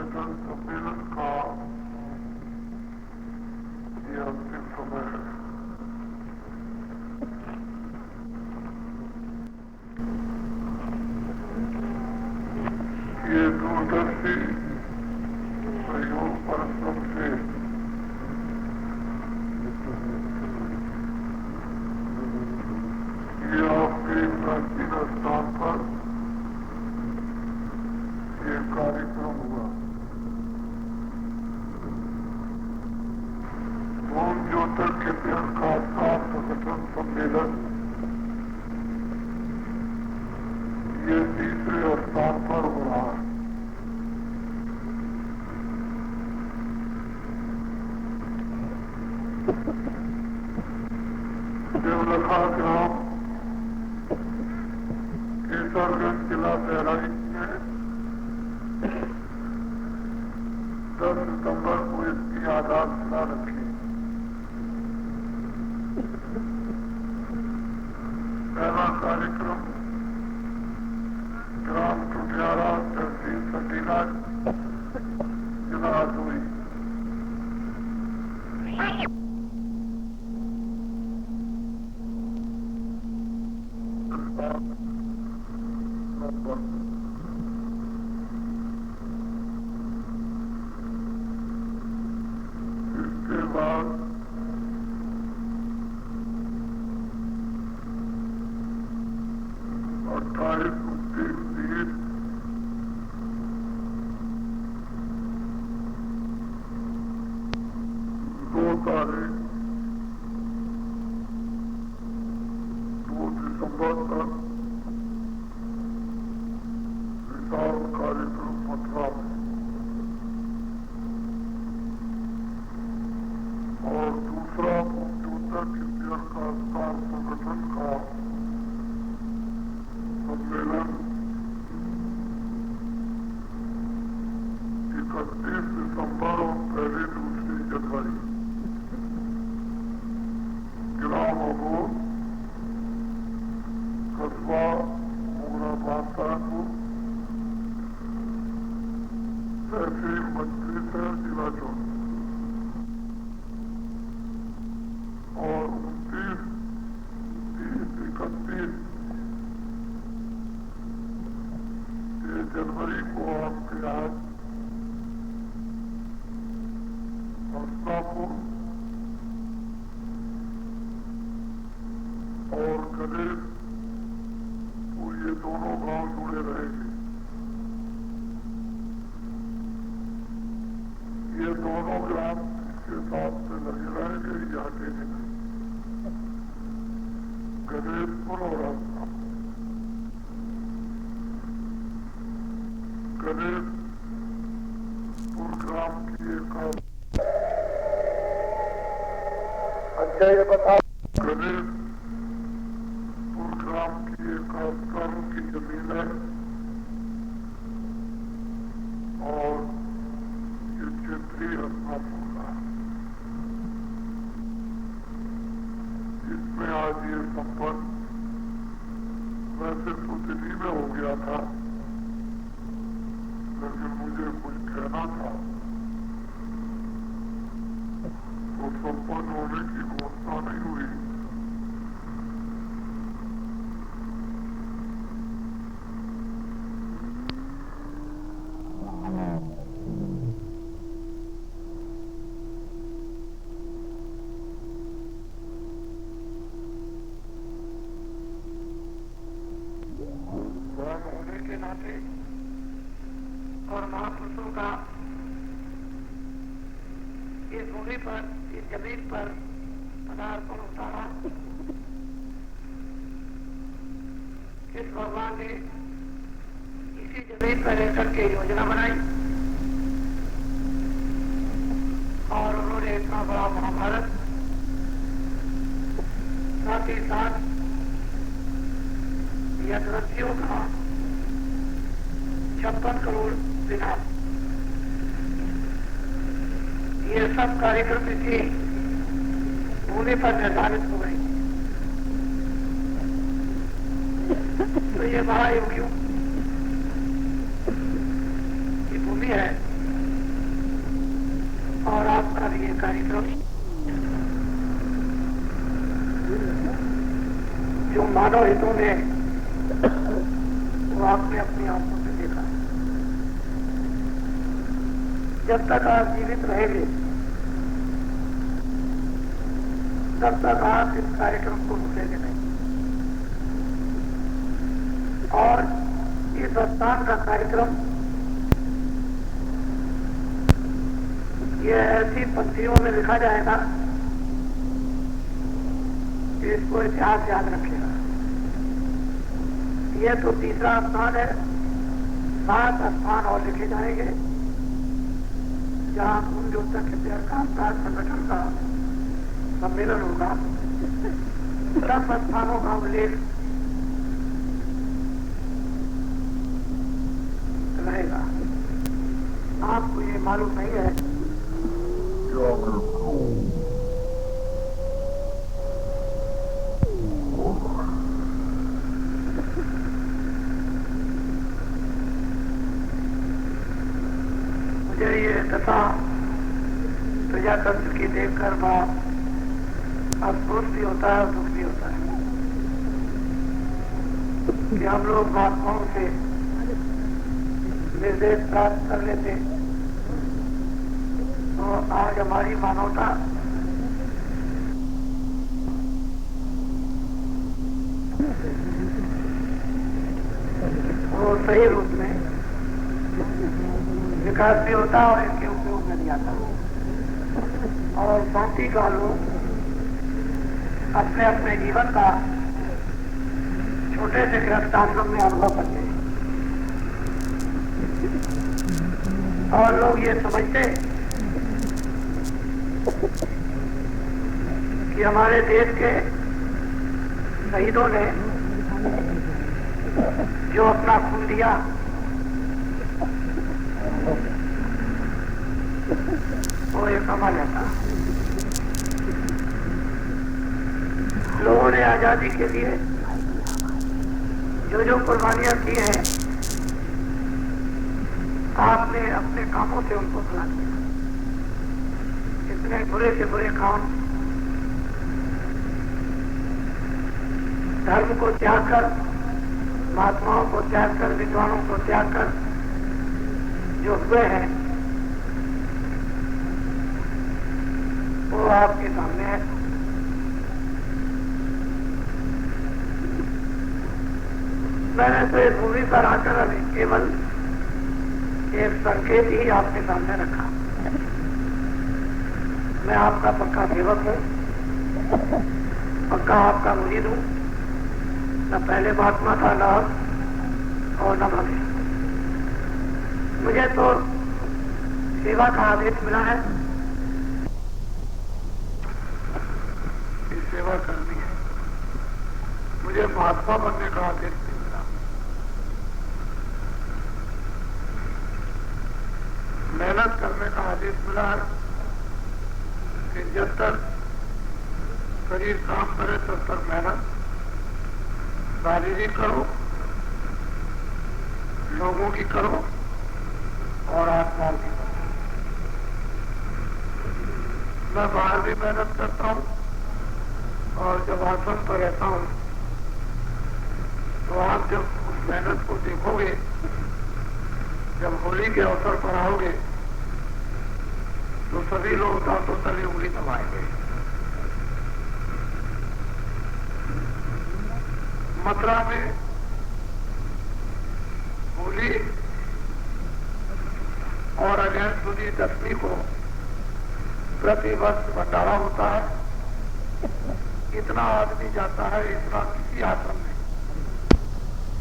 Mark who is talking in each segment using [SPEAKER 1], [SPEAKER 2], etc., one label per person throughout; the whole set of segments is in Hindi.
[SPEAKER 1] संगठन सम्मेलन का ये अंतिम समय है। ये दूरदर्शी सहयोग परिश्रम से ये आपके प्राचीन स्थान पर ये कार्यक्रम हुआ। मूल ज्योतिर्विज्ञान का सात संगठन सम्मेलन ये तीसरे स्थान पर हो रहा है। देवलखा ग्राम केसरगंज जिला बहराइच में 10 सितंबर को इसकी आधारशिला रखी। पहला कार्यक्रम ग्राम टुटियारा तहसील सटीला जिला हरदोई। इसके बाद 28, 29, 30 2 तारीख 2 दिसंबर तक विशाल कार्यक्रम मथुरा में और दूसरा ज्योतिर्विज्ञान का स्थान संगठन का सम्मेलन 31 दिसंबर और पहली 2 जनवरी ग्राम अबोध कस्बा मोगराबाद साहबपुर तहसील मंत्री शहर जिला चौक और 29, 30, 31 जनवरी को आपके यहाँ हस्तापुर और गणेश तो ये दोनों गांव जुड़े रहेंगे। ये दोनों ग्राम इसके साथ से लगे रहेंगे, ये हटेंगे नहीं। गणेशपुर और हस्तापुर गणेशपुर ग्राम की एक अच्छा ये बताओ गणेशपुर ग्राम की एक करोड़ की जमीन है और ये क्षेत्रीय हस्तापुर का इसमें आज ये संपन्न वैसे तो दिल्ली में हो गया था लेकिन मुझे कुछ कहना था तो संपन्न होने की घोषणा नहीं हुई। होने के नाते और महापुरुषों का इस भूमि पर इस जमीन पर पदार्पण होता है। इस भगवान ने इसी जमीन पर रहकर के योजना बनाई और उन्होंने इतना बड़ा महाभारत साथ ही साथ यज्ञों का 56 करोड़ विनाश ये सब कार्यक्रम इसी भूमि पर निर्धारित हो गए। तो ये महायोगियों की भूमि है कार्यक्रम जो मानव हितों में वो आपने अपनी आंखों से देखा। जब तक आप जीवित रहेंगे तब तक आप इस कार्यक्रम को भूलेंगे नहीं। और इस स्थान का कार्यक्रम ये ऐसी पंक्तियों में लिखा जाएगा कि इसको इतिहास याद रखेगा। ये तो तीसरा स्थान है, 7 स्थान और लिखे जाएंगे जहाँ कुंज उत्तर विद्या का संगठन का सम्मेलन होगा। 10 स्थानों का उल्लेख रहेगा। आपको ये मालूम नहीं है मुझे ये कथा प्रजातंत्र की देखकर बात अफसोस भी होता है और दुख भी होता है कि हम लोग महात्माओं से निर्देश प्राप्त कर लेते तो आज हमारी मानवता वो सही रूप में विकास भी होता और इसके उपयोग में नहीं आता। और शांति का लोग अपने अपने जीवन का छोटे से गृहस्थाश्रम में अनुभव करते हैं और लोग ये समझते कि हमारे देश के शहीदों ने जो अपना खून दिया वो एक अमल था। लोगों ने आजादी के लिए जो जो कुर्बानियां की हैं आपने अपने कामों से उनको भुला दिया। इतने बुरे से बुरे काम धर्म को त्याग कर, महात्माओं को त्याग कर, विद्वानों को त्याग कर जो हुए हैं वो आपके सामने है। मैंने तो इस भूमि पर आकर अभी केवल एक संकेत ही आपके सामने रखा। मैं आपका पक्का सेवक हूँ, पक्का आपका मुरीद हूँ। न पहले महात्मा था न और न भविष्य। मुझे तो सेवा का आदेश मिला है, सेवा करनी है। मुझे महात्मा बनने का आदेश नहीं मिला। मेहनत करने का आदेश मिला है कि जब तक शरीर काम करे तब तक मेहनत शारीरिक करो, लोगों की करो और आत्मा की करो। मैं बाहर भी मेहनत करता हूँ और जब आश्रम पर रहता हूँ तो आप जब उस मेहनत को देखोगे, जब होली के अवसर पर आओगे तो सभी लोग दांतों तले उंगली दबाएंगे। मथुरा में होली और अगस्त सुदी दशमी को प्रति वर्ष भंडारा होता है। इतना आदमी जाता है, इतना किसी आश्रम में,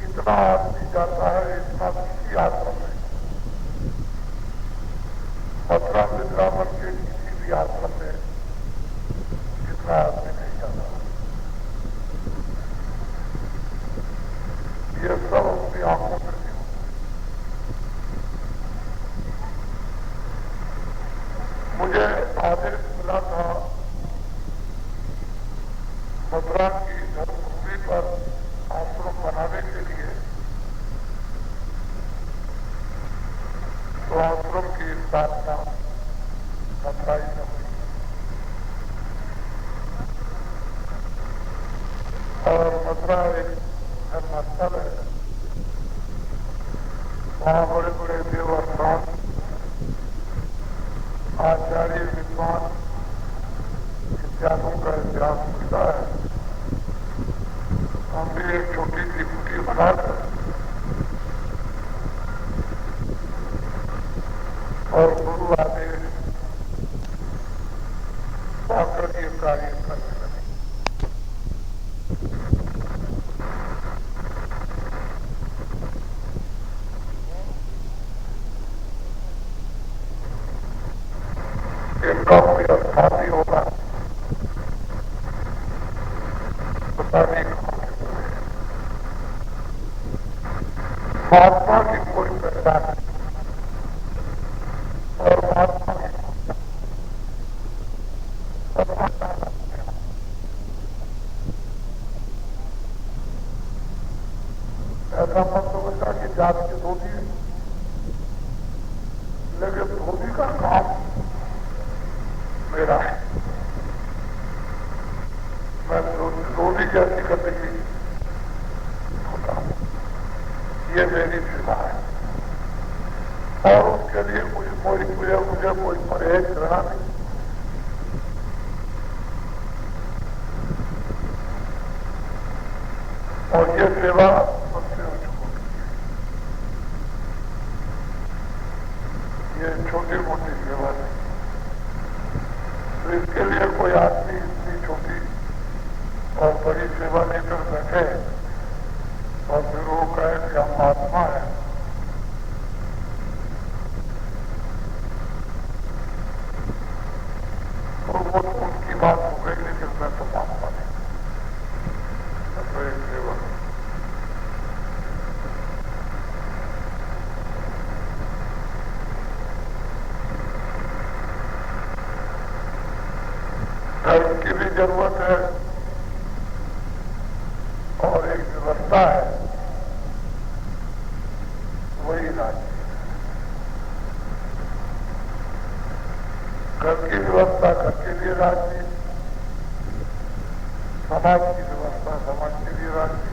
[SPEAKER 1] इतना आदमी जाता है, इतना किसी आश्रम में, मथुरा वृंदावन के किसी भी आश्रम में इतना आदमी नहीं जाता। ये सब अपनी आंखों में नहीं होता। मुझे आदेश मिला था मथुरा की धर्मभूमि पर आश्रम बनाने के लिए, तो आश्रम की स्थापना मथुरा में हुई। मथुरा एक धर्मस्थल है, वहाँ बड़े बड़े देवस्थान, आचार्य, विद्वान इत्यादों का इतिहास मिलता है। हम भी एक छोटी सी कुटी बनाकर और गुरु आदेश पाकर ये कार्य करने लगे। इनका कोई स्थान भी होगा, पता नहीं कहाँ के हुए। महात्मा की कोई पहचान नहीं और महात्मा की ऐसा मत समझता कि जात के धोती है, लेकिन धोती का काम मेरा है। मैं धोती कैसी करने होता हूँ, ये मेरी सेवा है और उसके लिए मुझे कोई परहेज करना नहीं। और ये सेवा सबसे उच्च होती है, ये छोटी मोटी सेवा नहीं। तो इसके लिए कोई आदमी इतनी छोटी और बड़ी सेवा नहीं कर सके और फिर वो कहे कि हम महात्मा है, तो वो तो उनकी बात हो गई, लेकिन मैं तो महात्मा नहीं, मैं तो एक सेवक हूं। धर्म की भी जरूरत है और एक व्यवस्था है, वही राज्य। घर की व्यवस्था घर के लिए राज्य, समाज की व्यवस्था समाज के लिए राज्य,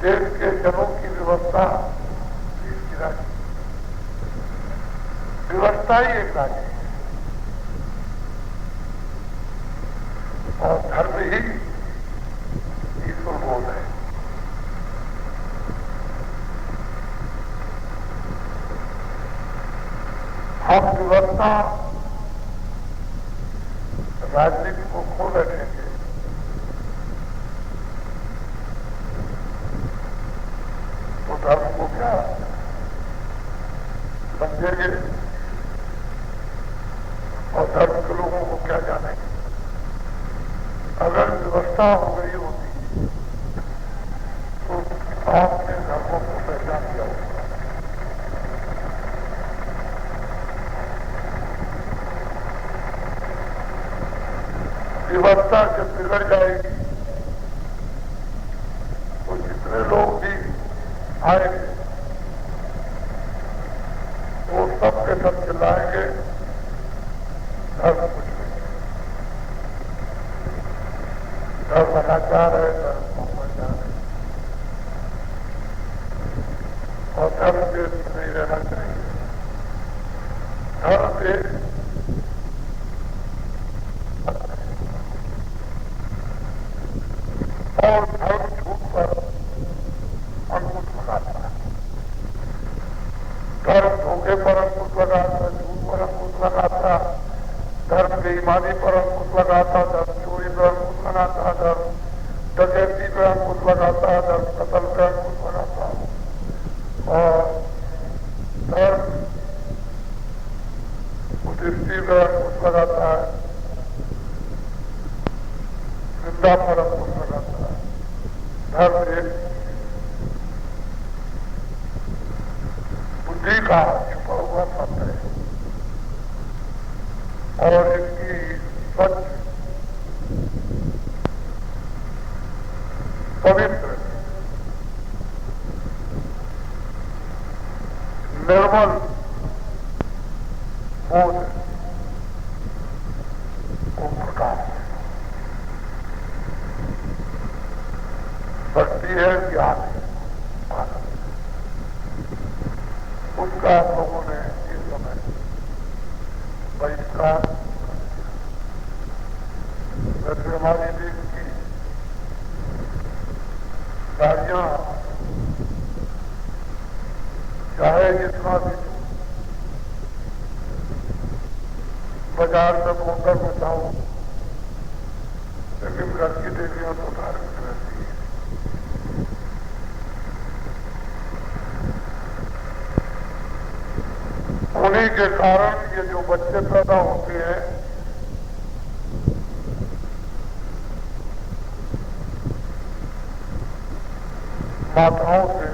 [SPEAKER 1] देश के जनों की व्यवस्था देश की राज्य। व्यवस्था ही एक राज्य है और धर्म ही ईश्वर बोध है। हम व्यवस्था राजनीति को खो बैठेंगे तो धर्म को क्या समझेंगे और धर्म के लोगों को क्या जानेंगे। अगर व्यवस्था हो गई होती तो आपने धर्मों को पहचान दिया होता। व्यवस्था जब बिगड़ जाएगी तो जितने लोग भी आएंगे वो सब के सब चिल्लाएंगे धर्म कुछ नहीं, धर्म अनाचार है, धर्म भ्रष्टाचार है और धर्म के नहीं रहना चाहिए। धर्म एक और धर्म झूठ पर अंकुश लगाता है, धर्म धोखे पर अंकुश लगाता, झूठ पर अंकुश लगाता, धर्म बेईमानी पर अंकुश लगाता, धर्म चोरी पर अंकुश लगाता, धर्म डकैती पर अंकुश लगाता, धर्म कत्ल पर अंकुश लगाता और धर्म कुटिष्टि पर अंकुश लगाता है, निंदा पर अंकुश लगाता है। धर्म एक बुद्धि का छुपा हुआ तत्व है और इसकी स्वच्छ पवित्र निर्मल बोध को प्रकाश है। ये है ज्ञान, उसका हम लोगों ने इस समय बहिष्कार। वैसे हमारी देश की गाड़ियां चाहे जितना भी बाजार में मोटर बचाओ, लेकिन घर की देवियां तो धार्मिक रहती है। उन्हीं के कारण ये जो बच्चे पैदा होते हैं, माताओं से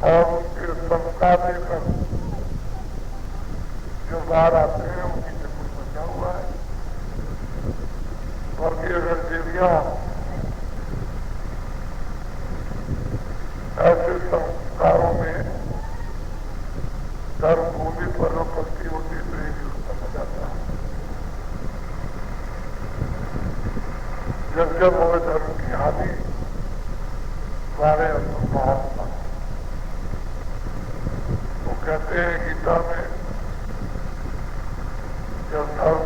[SPEAKER 1] और उनके संस्कार लेकर जो बाहर आते हैं, उन्हीं से कुछ बचा हुआ है। बाकी अगर देवियां ऐसे संस्कारों में धर्म भूमि पर उपस्थिति होती तो ये भी उत्पन्न हो जाता है। जब जब हो धर्म की हानि सारे असंभाव, वो कहते हैं गीता में, जब धर्म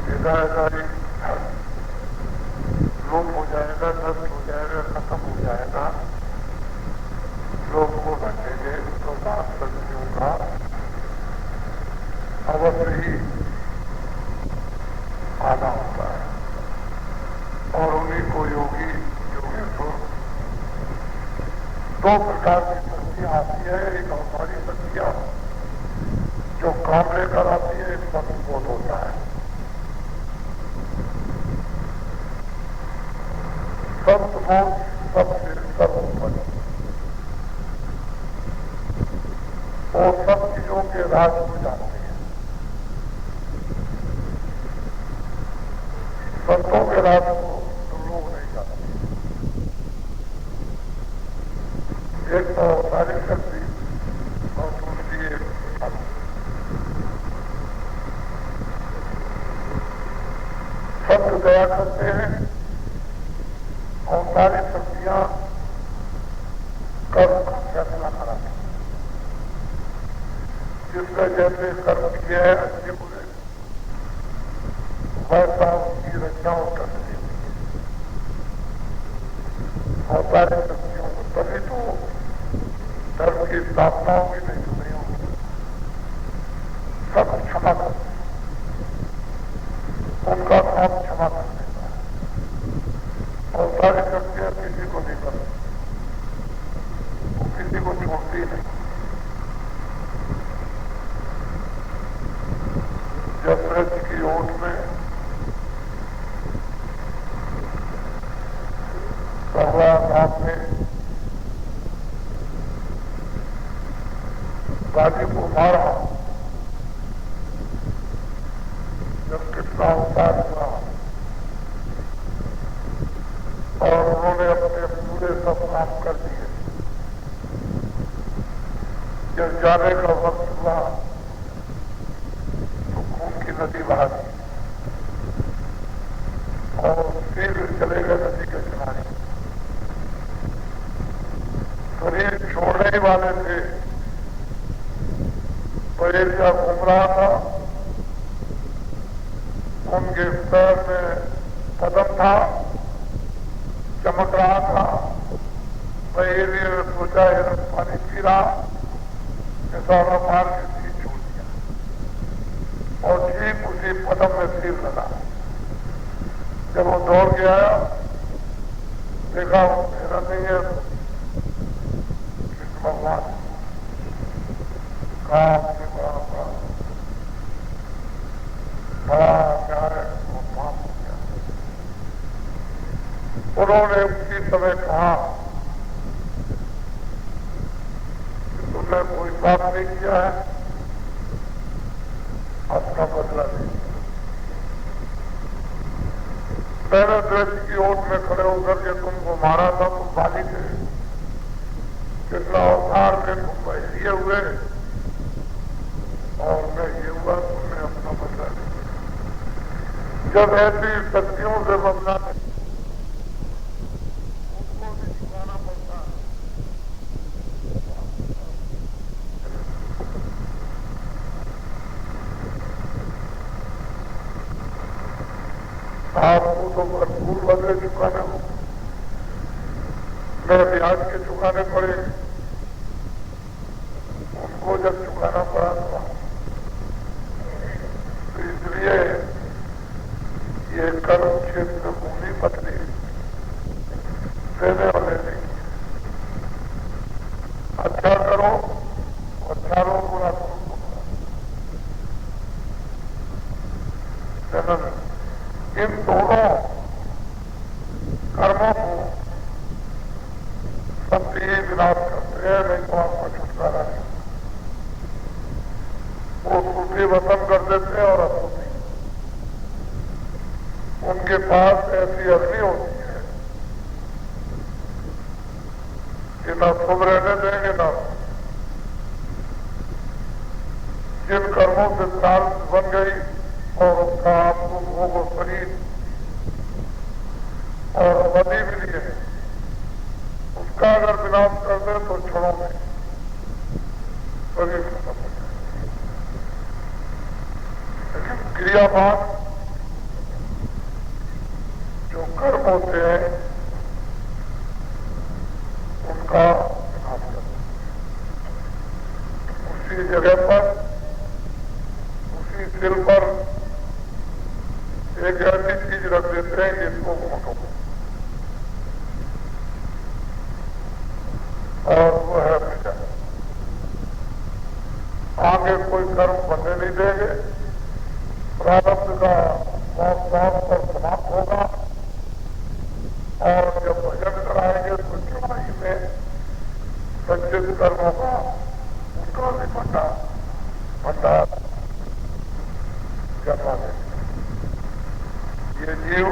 [SPEAKER 1] विदायकारी लोप हो जाएगा, नष्ट हो जाएगा, खत्म हो जाएगा, लोग को बचेंगे तो दास शक्तियों का अवश्य ही आना होता है। और उन्हीं को योगी योगेश्वर दो प्रकार की शक्तियां आती है। एक हमारी शक्तियां जो काम लेकर आती है, एक सत्बोध होता है। सत्बोध सबसे सर्वोपरि, वो सब चीजों के राज को जानते हैं। संतों के राज को तो लोग नहीं जानते। एक तो सारी शक्ति और दूसरी एक संत दया करते हैं और सारी शक्तियां कर्म का फैसला कराते हैं। जिसका जैसे कर्म किया है अच्छे बुरे, वैसा उनकी रचनाओं करने देती है। और सारी शक्तियों को तभी तो धर्म की स्थापना होगी, नहीं तो नहीं होगी। सब क्षमा करते हैं, उनका काम क्षमा कर देता है। और सारी शक्तियां किसी को नहीं करती, वो किसी को छोड़ती नहीं। जसरथ की ओट में भगवान राम ने बाजी को मारा, जब कितना अवतार हुआ और उन्होंने अपने पूरे सब काम कर दिए। जब जाने का वक्त हुआ तो खून की नदी बहा दी और फिर चले गए नदी के किनारे। शरीर छोड़ने ही वाले थे, पैर का घूम रहा था, उनके पैर में पदम था, चमक रहा था। पैर ने सोचा हिरन पानी पी रहा, सारा मार के सिर छोड़ दिया और ठीक उसी पदम में सिर लगा। जब वो दौड़ के आया, देखा वो हिरन नहीं है, कृष्ण भगवान काम से बड़ा प्यार है, वो पाप हो गया। उन्होंने उसी समय कहा कि तुमने कोई पाप नहीं किया है, अपना बदला नहीं। पहले दृश्य की ओट में खड़े होकर के तुमको मारा था, तुम बाली थे, कितना अवतार में तुम ये हुए और मैं ये हुआ, तुमने अपना बदला नहीं। जब ऐसी शक्तियों से बदला उनको भी छुपाना पड़ता है। आपको तो भरपूर बदले चुकाने हो, मैं ब्याज के चुकाने पड़े, उनको जब चुकाना पड़ा था, तो इसलिए ये कर्म क्षेत्र भूमि पत्नी देने वाले नहीं। अच्छा करो, अच्छा रो, बुरा करो। इन दोनों कर्मों को संत ही विनाश करते हैं, नहीं तो आपको छुटकारा नहीं। वो सूफी वतन कर देते हैं और असूफी उनके पास ऐसी अग्नि होती है कि न शुभ रहने देंगे न। जिन कर्मों से ताल बन गई और उसका आपको भोग और शरीर और अवधि मिली है, उसका अगर विनाश कर दे तो छोड़ोगे, शरीर खत्म हो जाए। लेकिन क्रियावान जो कर्म होते हैं उनका विनाश कर दे। उसी जगह पर, उसी सिर पर एक ऐसी चीज रख देते हैं जिसको घोटो, और वो है विजय। आगे कोई कर्म बनने नहीं देंगे, प्रारब्ध का मौत पर समाप्त होगा, और जब भजन कराएंगे तो चढ़ाई में संचित कर्मों का उनका भी भंडार जमा देंगे। ये जीव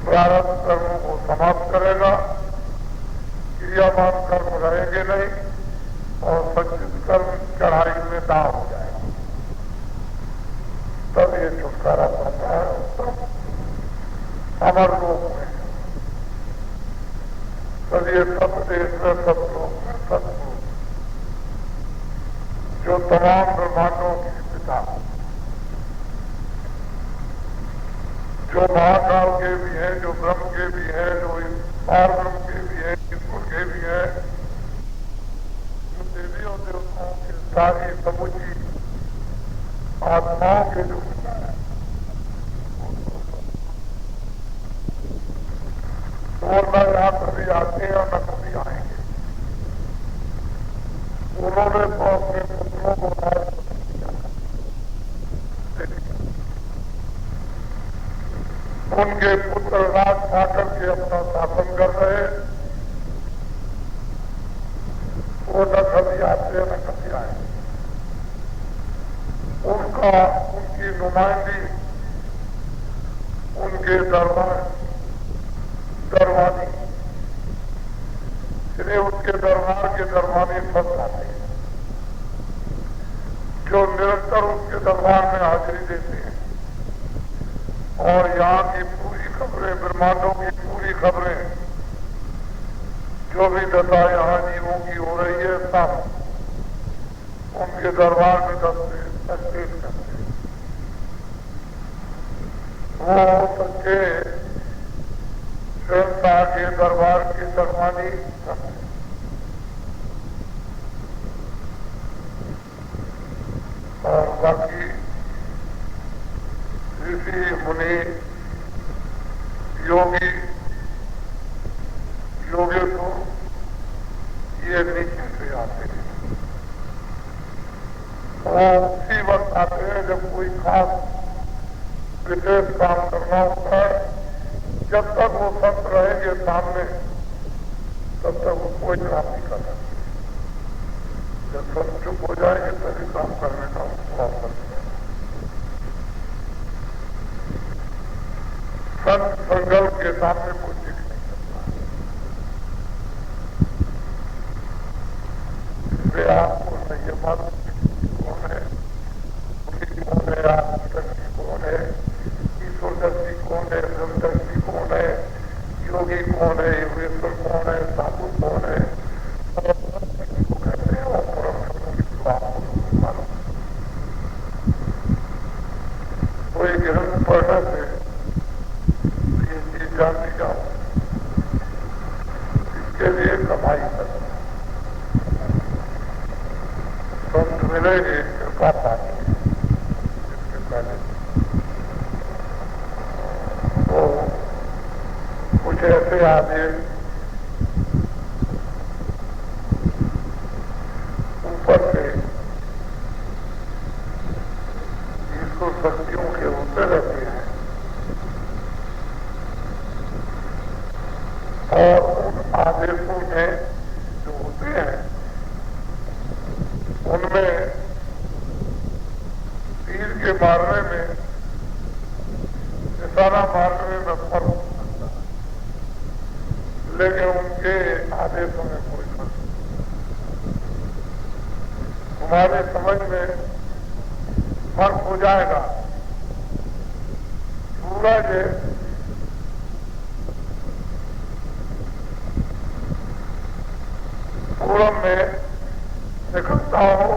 [SPEAKER 1] प्रारब्ध कर्मों को समाप्त करेगा, क्रियावान कर्म रहेंगे नहीं, और संचित कर्म चढ़ाई में दाह हो जाएगा। तब ये छुटकारा पाता है, तब अमर लोक में, तब ये सब देश में, सब लोग में, सब लोग जो तमाम ब्रह्मांडों की पिता, जो महाकाल के भी हैं, जो ब्रह्म के भी हैं, जो पार ब्रह्म के भी हैं, ईश्वर के भी हैं, जो देवी और देवताओं के सारी समुची आत्माओं के जो पिता है, वो न यहाँ कभी आते हैं और न कभी आएंगे। उन्होंने तो अपने पुत्रों को उनके पुत्र राज पाकर के अपना शासन कर रहे, वो न कभी आते न कभी आए। उनकी नुमाइंदी उनके दरबानी, इसलिए उनके दरबार के दरबानी फंस जाते हैं, जो निरंतर उनके दरबार में हाजिरी देते हैं, और यहाँ की पूरी खबरें, ब्रह्मांडों की पूरी खबरें, जो भी दशा यहाँ जीवों की हो रही है, सब उनके दरबार में पेश करते हैं। वो सच्चे शहंशाह के दरबार की दरबानी करते हैं। और बाकी ऋषि मुनि योगी योगेश्वर ये नीचे से आते हैं, और उसी वक्त आते हैं जब कोई खास विशेष काम करना होता है। जब तक वो संत रहेंगे सामने, तब तक वो कोई काम नहीं कर सकते। जब संत चुप हो जाएंगे तभी काम करने का अवसर मिलेगा। संत संकल्प के सामने कोई टिक नहीं सकता। इसलिए आपको संयमन होने आप को ग्रंथ पढ़ने से ये चीज जाननी जाओ, इसके लिए कमाई करो, संत मिलेंगे कृपा पाएंगे। इसके पहले तो कुछ ऐसे आदमी ऊपर से ईश्वर शक्तियों के होते रहते हैं और उन आदेशों में जो होते हैं उनमें तीर के मारने में, निशाना मारने में फर्क हो सकता है, लेकिन उनके आदेशों में कोई फर्क नहीं। तुम्हारे समझ में फर्क हो जाएगा। सूरज पूरब में निकलता हो,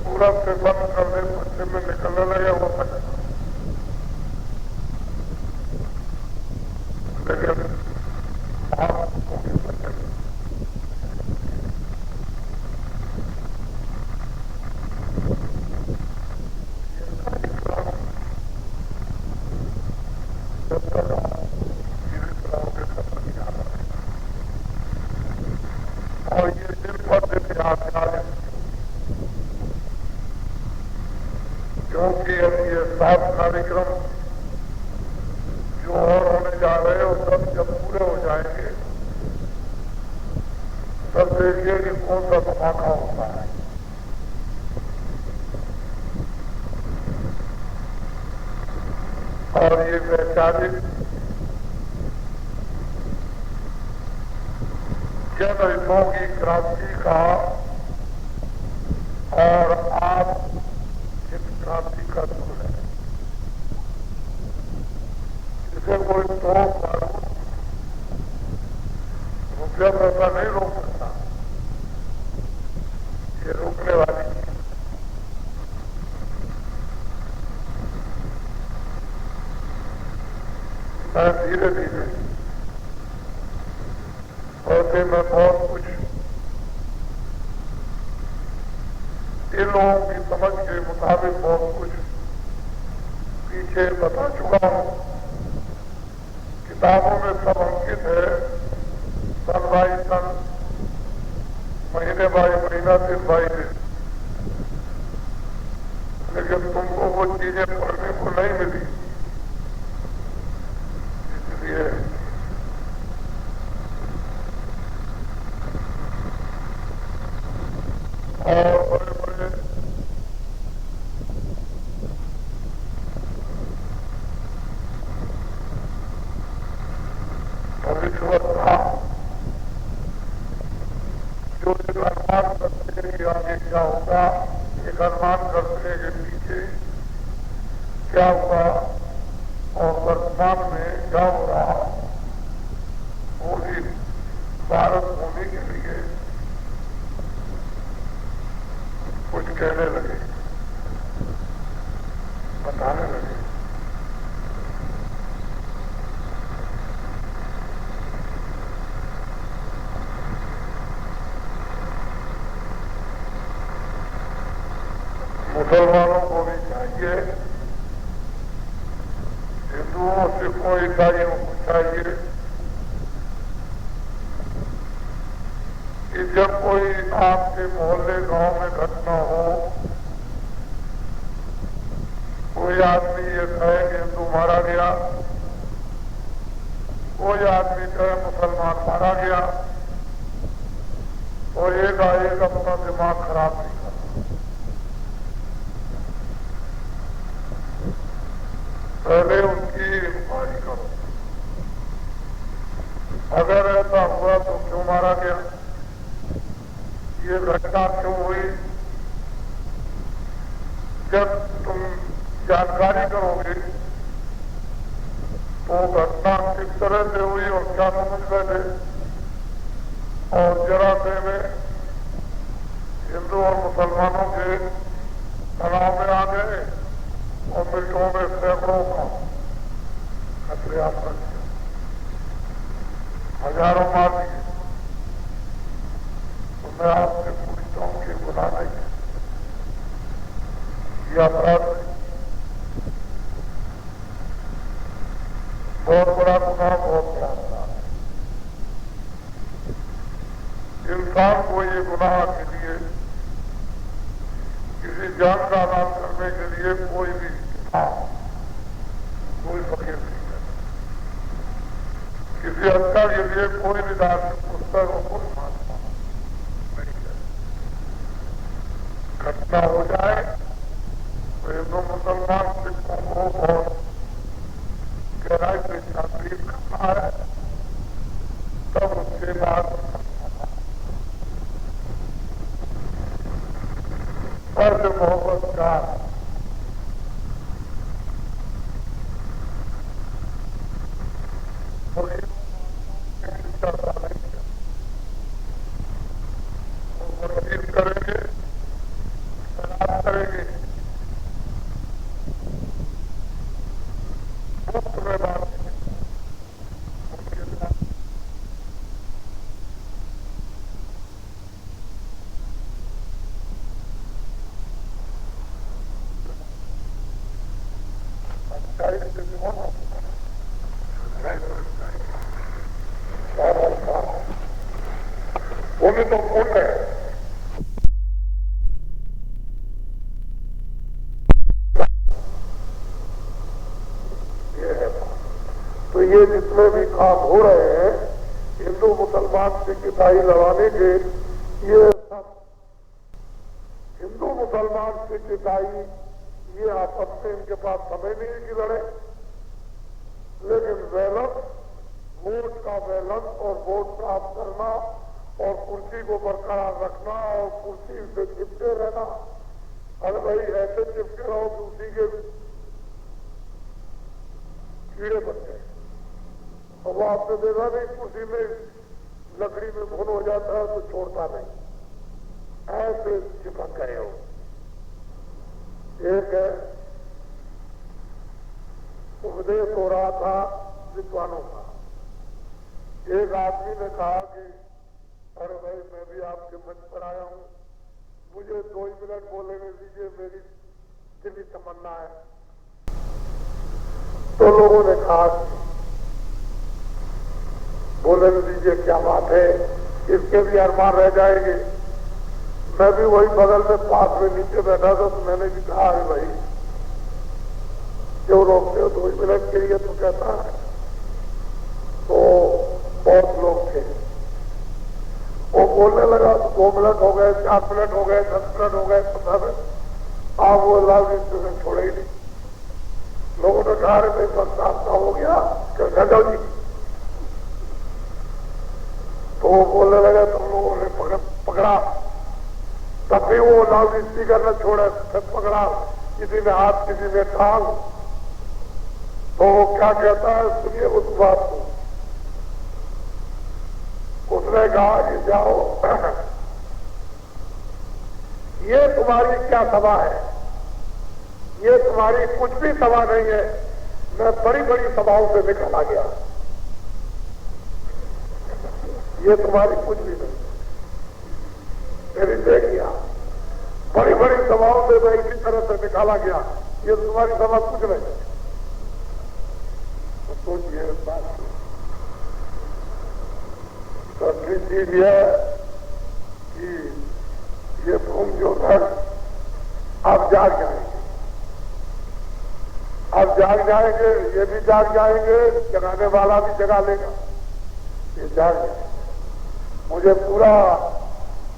[SPEAKER 1] पूरब से बंद कर दे, पश्चिम में निकलने लगे, हो सकता, लेकिन आपको भी बचेगा। और ये दिन पर दिन याद आने, क्योंकि अब ये 7 कार्यक्रम जो और होने जा रहे हैं, वो सब जब पूरे हो जाएंगे तब देखिए कि कौन सा धमाका होता है। और ये वैचारिक जनहितों की क्रांति का और आप हित क्रांति का दूर है। इसे कोई तो रुपया पैसा नहीं रोक सकता, ये रोकने वाली है। मैं धीरे धीरे ऐसे में बहुत कुछ इन लोगों की समझ के मुताबिक बहुत कुछ पीछे बता चुका हूं। किताबों में सब अंकित है, सन बाई सन, महीने बाई महीना, दिन बाई दिन, लेकिन तुमको वो चीजें पढ़ने को नहीं मिली, इसलिए और बड़े बड़े भविष्यवक्ता जो एक अनुमान करते हैं कि आगे क्या होगा, एक अनुमान करते हैं कि पीछे क्या हुआ और वर्तमान में क्या हो रहा, वो भी भारत होने के लिए कुछ कहने लगे, बताने लगे। मुसलमानों को भी चाहिए, हिंदुओं, सिखों, ईसाइयों को चाहिए कि जब कोई आपके मोहल्ले गांव में घटना हो, कोई आदमी ये कहे कि हिंदू मारा गया, कोई आदमी कहे मुसलमान मारा गया, तो एक अपना दिमाग खराब नहीं करता। पहले उसकी इंक्वायरी करो, अगर ऐसा हुआ तो क्यों मारा गया, ये घटना क्यों हुई। जब तुम जानकारी करोगे तो घटना किस तरह से हुई और क्या समझ गए थे, और जरा से में हिंदू और मुसलमानों के तनाव में आ गए ये अपराध बहुत बड़ा गुनाह, बहुत बड़ा अपराध। इंसान को ये गुनाह के लिए, किसी जान का आदान करने के लिए कोई भी कोई फकीर नहीं है, किसी हत्या के लिए कोई भी धार्मिक पुस्तक और कोई महात्मा नहीं है। घटना हो जाए तो हिंदू मुसलमान सिखों को बहुत गहराई से जागृत करना है, तब उसके बाद फर्ज मोहब्बत का करेंगे, करेंगे, मुफ्त में बात उन्हें तो पुण्य है। तो ये जितने भी काम हो रहे हैं हिंदू मुसलमान से ईसाई लड़ाने के, ये सब हिंदू मुसलमान से ईसाई ये आपस में इनके पास समय नहीं है कि लड़े, लेकिन वैलेंस, वोट का वैलेंस और वोट प्राप्त करना और कुर्सी को बरकरार रखना और कुर्सी से चिपके रहना, अरे भाई ऐसे चिपके रहो कि उसी के कीड़े बन गए। और वो आपने देखा नहीं, कुर्सी में लकड़ी में घुन हो जाता है तो छोड़ता नहीं, ऐसे चिपक गए हो। एक है उपदेश हो रहा था विद्वानों का, एक आदमी ने कहा कि अरे भाई मैं भी आपके मंच पर आया हूं, मुझे 2 मिनट बोलने दीजिए, मेरी दिली तमन्ना है। तो लोगों ने कहा बोलने दीजिए, क्या बात है, इसके भी अरमान रह जाएंगे। मैं भी वही बगल में पास में नीचे बैठा था, तो मैंने भी कहा है भाई क्यों रोकते हो 2 मिनट के लिए, तो कहता है। तो बहुत लोग थे, वो बोलने लगा, 2 मिनट हो गए, 4 मिनट हो गए, 10 मिनट हो गए, 15 मिनट, आप वो लाभ इंस्टीट्यूशन छोड़े ही नहीं। लोगों ने कहा अरे भाई बस आपका हो गया, क्या जाओ जी। तो वो बोलने लगा, तुम लोगों ने पकड़ा, तब भी वो लाउड स्पीकर न छोड़ा, सब पकड़ा, किसी ने हाथ, किसी ने टांग। तो वो क्या कहता है, सुनिए उस बात को। उसने कहा कि जाओ, ये तुम्हारी क्या सभा है, ये तुम्हारी कुछ भी सभा नहीं है, मैं बड़ी बड़ी सभाओं से निकल आ गया, ये तुम्हारी कुछ भी नहीं। मेरी देखिए बड़ी बड़ी सभाओं से मैं इसी तरह से निकाला गया, ये तुम्हारी सभा कुछ नहीं। तो सोचिए इस बात को। दूसरी चीज यह कि ये तुम जो घर अब जाग जाएंगे, अब जाग जाएंगे, ये भी जाग जाएंगे, जगाने वाला भी जगा लेगा, ये जाग जाएंगे। मुझे पूरा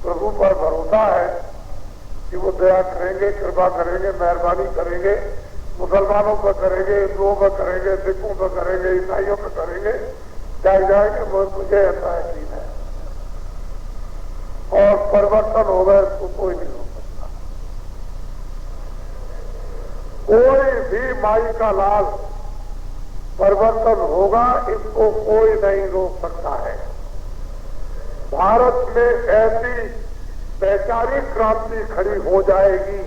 [SPEAKER 1] प्रभु पर भरोसा है कि वो दया करेंगे, कृपा करेंगे, मेहरबानी करेंगे, मुसलमानों पर करेंगे, हिंदुओं पर करेंगे, सिखों पर करेंगे, ईसाइयों पर करेंगे, जाग जाएंगे। मुझे ऐसा यकीन है, और परिवर्तन होगा इसको कोई नहीं रोक सकता। कोई भी माई का लाल परिवर्तन होगा, इसको कोई नहीं रोक सकता है। भारत में ऐसी वैचारिक क्रांति खड़ी हो जाएगी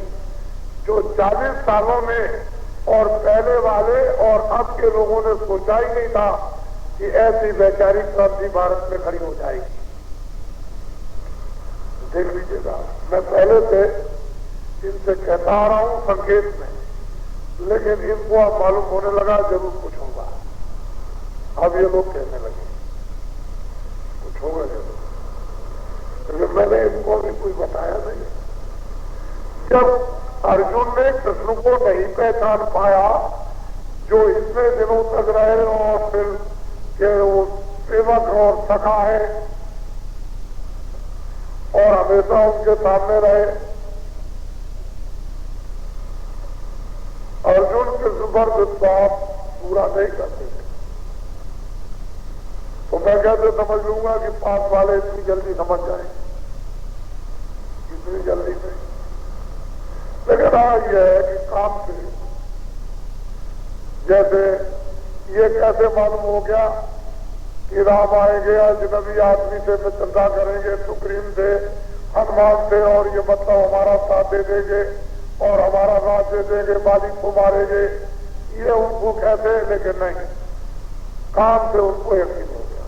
[SPEAKER 1] जो 40 सालों में और पहले वाले और अब के लोगों ने सोचा ही नहीं था कि ऐसी वैचारिक क्रांति भारत में खड़ी हो जाएगी। देख लीजिएगा, मैं पहले से इनसे कहता आ रहा हूं संकेत में, लेकिन इनको अब मालूम होने लगा जरूर कुछ होगा। अब ये लोग कहने लगे कुछ होगा जरूर, लेकिन मैंने इनको भी कुछ बताया नहीं। जब अर्जुन ने कृष्ण को नहीं पहचान पाया, जो इतने दिनों तक रहे और फिर के वो सेवक और सखा है और हमेशा उनके सामने रहे, अर्जुन कृष्ण पर विश्वास पूरा नहीं करते थे। तो मैं कैसे समझ लूंगा कि पास वाले इतनी जल्दी समझ जाएंगे, इतनी जल्दी नहीं। लेकिन आज यह है कि काम से, जैसे ये कैसे मालूम हो गया कि राम आएंगे, अजनबी आदमी से मित्रता करेंगे, सुग्रीव से, हनुमान से, और ये मतलब हमारा साथ दे देंगे और हमारा राज दे देंगे, मालिक को मारेंगे, ये उनको कहते, लेकिन नहीं, काम से उनको यकीन हो गया।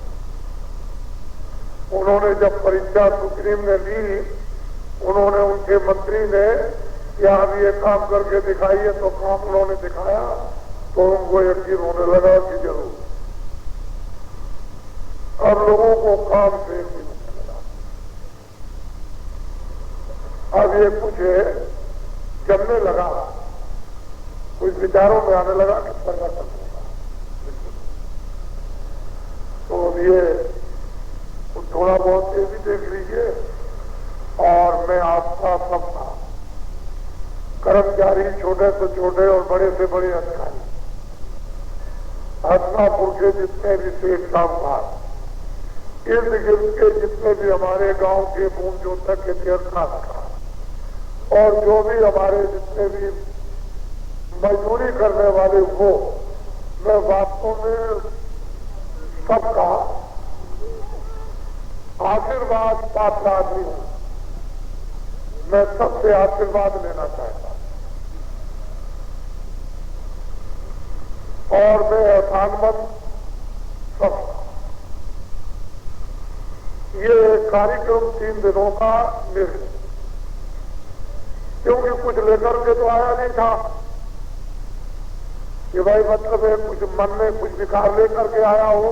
[SPEAKER 1] उन्होंने जब परीक्षा सुग्रीव ने ली, उन्होंने उनके मंत्री ने कि आप ये काम करके दिखाइए, तो काम उन्होंने दिखाया, तो उनको यकीन होने लगा कि जरूर। अब लोगों को काम से यकीन होने लगा। अब ये कुछ जमने लगा, कुछ विचारों में आने लगा कि परिवर्तन होगा। तो अब ये थोड़ा बहुत ये भी देख लीजिए, और मैं आपका सबका कर्मचारी, छोटे से छोटे और बड़े से बड़े अधिकारी, हसनापुर के जितने भी सेठ साहूकार, इर्द गिर्द के जितने भी हमारे गांव के बूंद-जोतक के तीर्थनाथ, और जो भी हमारे जितने भी मजदूरी करने वाले हो, मैं वास्तव में सबका आशीर्वाद पात्र आदमी हूं। मैं सबसे आशीर्वाद लेना चाहता हूं, और मैं एहसानमंद सबका। ये कार्यक्रम 3 दिनों का निर्णय, क्योंकि कुछ लेकर के तो आया नहीं था कि भाई मतलब है कुछ मन में कुछ विकार लेकर के आया हो,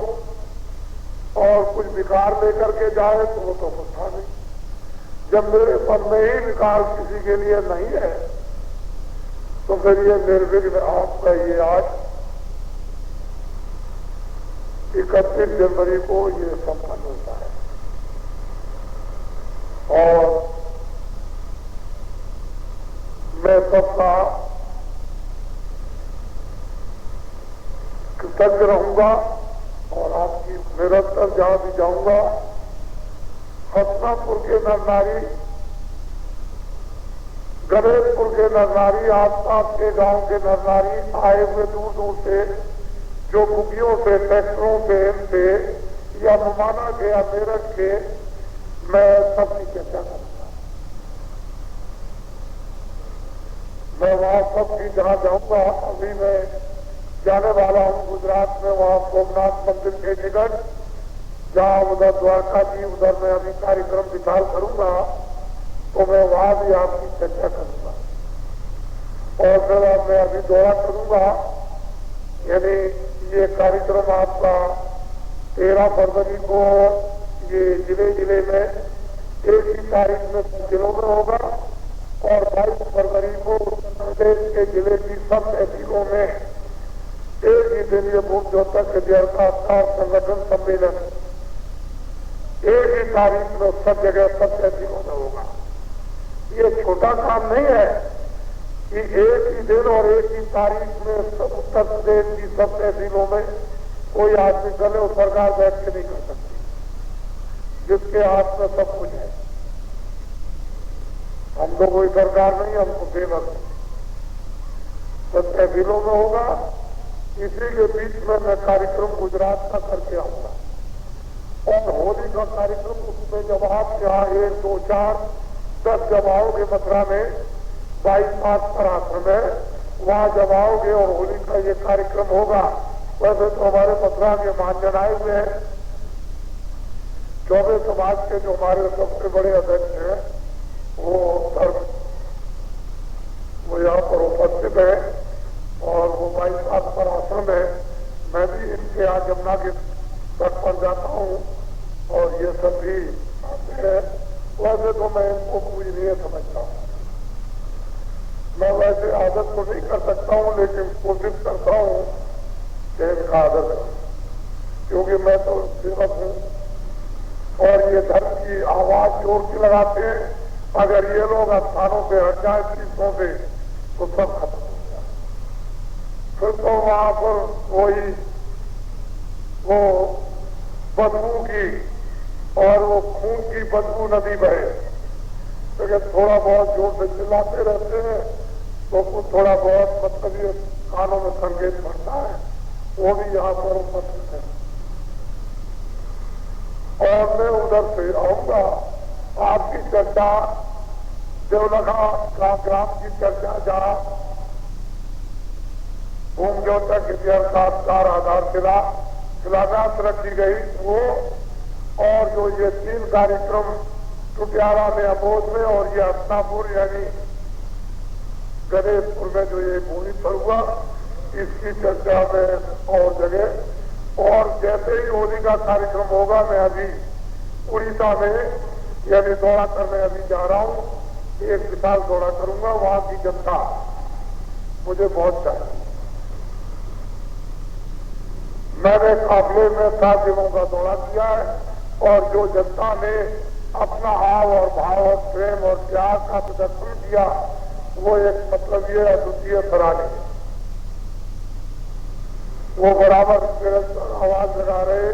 [SPEAKER 1] और कुछ विकार लेकर के जाए, तो वो तो कुछ था नहीं। जब मेरे मन में ही विकार किसी के लिए नहीं है, तो फिर ये निर्विघ्न आपका ये आज 31 जनवरी को ये संपन्न होता है। और मैं सबका कृतज्ञ रहूंगा, और आपकी निरंतर जहां भी जाऊंगा, हसनापुर के नर नारी, गणेशपुर के नर नारी, आसपास के गांव के नर नारी आए हुए दूर दूर से, जो बुगियों से, ट्रैक्टरों से या मुमाना के या मेरठ के, मैं सबकी चर्चा करूंगा। मैं वहां सबकी जहां जाऊंगा, अभी मैं जाने वाला हूं गुजरात में, वहां सोमनाथ मंदिर के निकट, जहां उधर द्वारका जी, उधर मैं अभी कार्यक्रम विशाल करूंगा, तो मैं वहां भी आपकी चर्चा करूंगा। और फिर मैं अभी दौरा करूंगा, यानी ये कार्यक्रम आपका 13 फरवरी को ये जिले जिले में एक ही तारीख में जिलों में होगा, और 22 फरवरी को उत्तर प्रदेश के जिले की सब तहसीलों में एक ही दिन ये बूंद-जोतक का संगठन सम्मेलन एक ही तारीख में सब जगह सब तहसीलों में होगा। ये छोटा काम नहीं है कि एक ही दिन और एक ही तारीख में उत्तर प्रदेश की सब तहसीलों में कोई आदमी चले और सरकार बैठ के नहीं कर सकती, जिसके हाथ में सब कुछ है। हम तो कोई सरकार नहीं, हमको सेवक है। सब तहसीलों में होगा, इसी के बीच में मैं कार्यक्रम गुजरात का करके आऊंगा, और होली का कार्यक्रम उसमें जब आप यहाँ 1, 2, 4, 10 जब आओगे मथुरा में, 22 मार्च पर आश्रम है, वहां जब आओगे और होली का ये कार्यक्रम होगा, वैसे तो हमारे मथुरा के महाजन आए हुए हैं, 24 समाज के जो हमारे सबसे बड़े अध्यक्ष हैं, वो आदत तो नहीं कर सकता हूं, लेकिन कोशिश करता हूं कि इनका आदर करूं, क्योंकि मैं तो सेवक हूं। और ये धर्म की आवाज जोर की लगाते हैं, अगर ये लोग स्थानों से हट जाए चीजों से तो सब खत्म हो गया। फिर तो वहां पर वही वो बदबू की और वो खून की बदबू नदी बहे। तो थोड़ा बहुत जोर से चिल्लाते रहते हैं तो कुछ थोड़ा बहुत मतलब ये कानों में संकेत पड़ता है, वो भी यहाँ पर उपस्थित है। और मैं उधर से आऊंगा। आपकी चर्चा देवलखा का ग्राम की चर्चा जहाँ भूमज्योतक इतिहासकार आधारशिला शिलान्यास रखी गई वो, और जो ये 3 कार्यक्रम टुटियाला में, अबोध में और ये हस्तापुर यानी गणेशपुर में जो ये भूमि पर हुआ, इसकी चर्चा में और जगह। और जैसे ही होली का कार्यक्रम होगा, मैं अभी उड़ीसा में यानी दौरा करने अभी जा रहा हूं। एक विशाल दौरा करूंगा, वहां की जनता मुझे बहुत चाहिए। मैंने काफले में 7 जगहों का दौरा किया है, और जो जनता ने अपना भाव और भाव और प्रेम और प्यार का प्रदर्शन किया, वो एक मतलब ये अद्वितीय सराहनीय है। वो बराबर निरंतर आवाज लगा रहे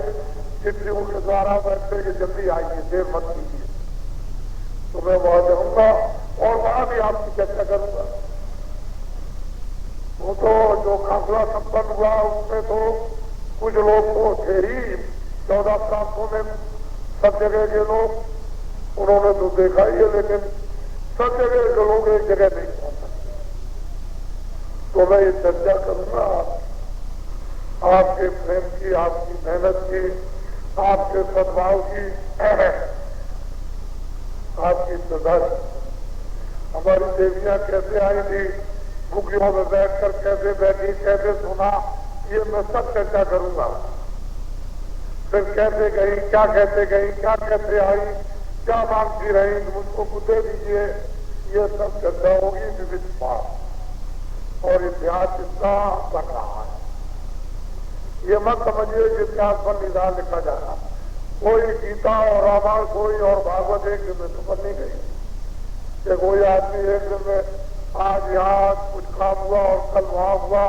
[SPEAKER 1] चिट्ठियों के द्वारा बैठते कि जल्दी आइए, देर मत कीजिए। तो मैं वहां जाऊंगा और वहां भी आपकी चर्चा करूंगा। वो तो जो काफला संपन्न हुआ उसमें तो कुछ लोग तो थे ही 14 प्रांतों में, सब जगह के लोग, उन्होंने तो देखा ही है, लेकिन सब जगह के लोग एक जगह नहीं पहुंच सकते। तो मैं ये चर्चा करूंगा आपके प्रेम की, आपकी मेहनत की, आपके सद्भाव की, आपकी श्रद्धा की। हमारी देवियां कैसे आई थी, बुकियों में बैठकर कैसे बैठी, कैसे सुना, ये मैं सब चर्चा करूंगा। फिर कैसे गई, क्या कैसे गई, क्या कैसे आई, क्या मांगती रही, मुझको कुछ दे दीजिए, ये सब चर्चा होगी विविध बात। और इतिहास इतना बढ़ रहा है, ये मत समझिए कि इतिहास पर निदान लिखा जा रहा। कोई गीता और रामायण कोई और भागवत एक दिन में तो बन नहीं गई कि कोई आदमी एक दिन में आज यहाँ कुछ काम हुआ और कल वहां हुआ,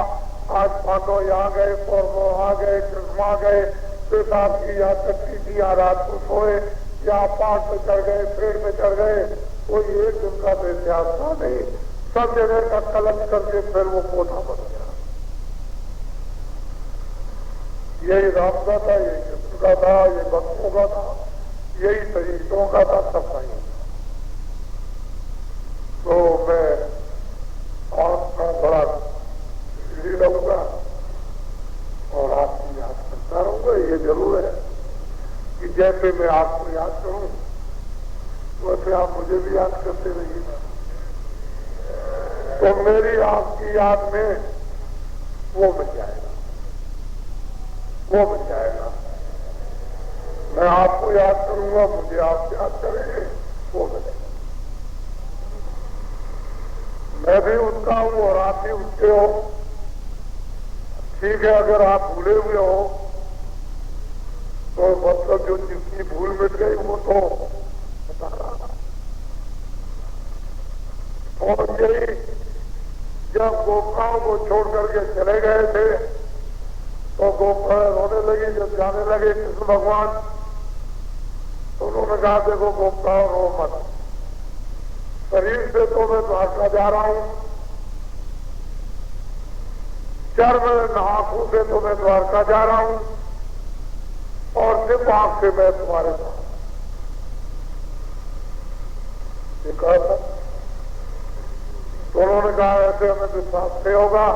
[SPEAKER 1] आज पांडव यहाँ गए, कौरव वहां गए, कृष्ण वहां गए, पेशाब की या चक्की की या रात को सोए या पहाड़ पे चढ़ गए, पेड़ पे चढ़ गए, कोई एक दिन का तो इतिहास था नहीं। सब जगह का कलम करके फिर वो पौधा बन गया। यही राम का था, यही कृष्ण का था, ये भक्तों का था, यही शहीदों का था, सब का ही। तो मैं आपका बड़ा सीढ़ी रहूंगा और आपकी याद करता रहूंगा। ये जरूर है कि जैसे मैं आपको याद करूं वैसे आप मुझे भी याद करते रहिएगा। तो मेरी आपकी याद में वो मिल जाएगा, वो मिल जाएगा। मैं आपको याद करूंगा, मुझे आप याद करेंगे, वो मिलेगा। मैं भी उसका हूं और आप भी उसके हो। ठीक है, अगर आप भूले हुए हो तो मतलब जो जिसकी भूल मिट गई वो तो बता रहा। और यही जब गोपाओं को छोड़ करके चले गए थे तो गोपा रोने लगी। जब जाने लगे कृष्ण भगवान तो उन्होंने कहा देखो गोपा रो मत, शरीर से तो मैं द्वारका जा रहा हूं, चर्म आंखों से तो मैं द्वारका जा रहा हूं और सिर्फ आंख से मैं तुम्हारे साथ। ये कहा था। तो उन्होंने कहा ऐसे हमें विश्वास नहीं होगा।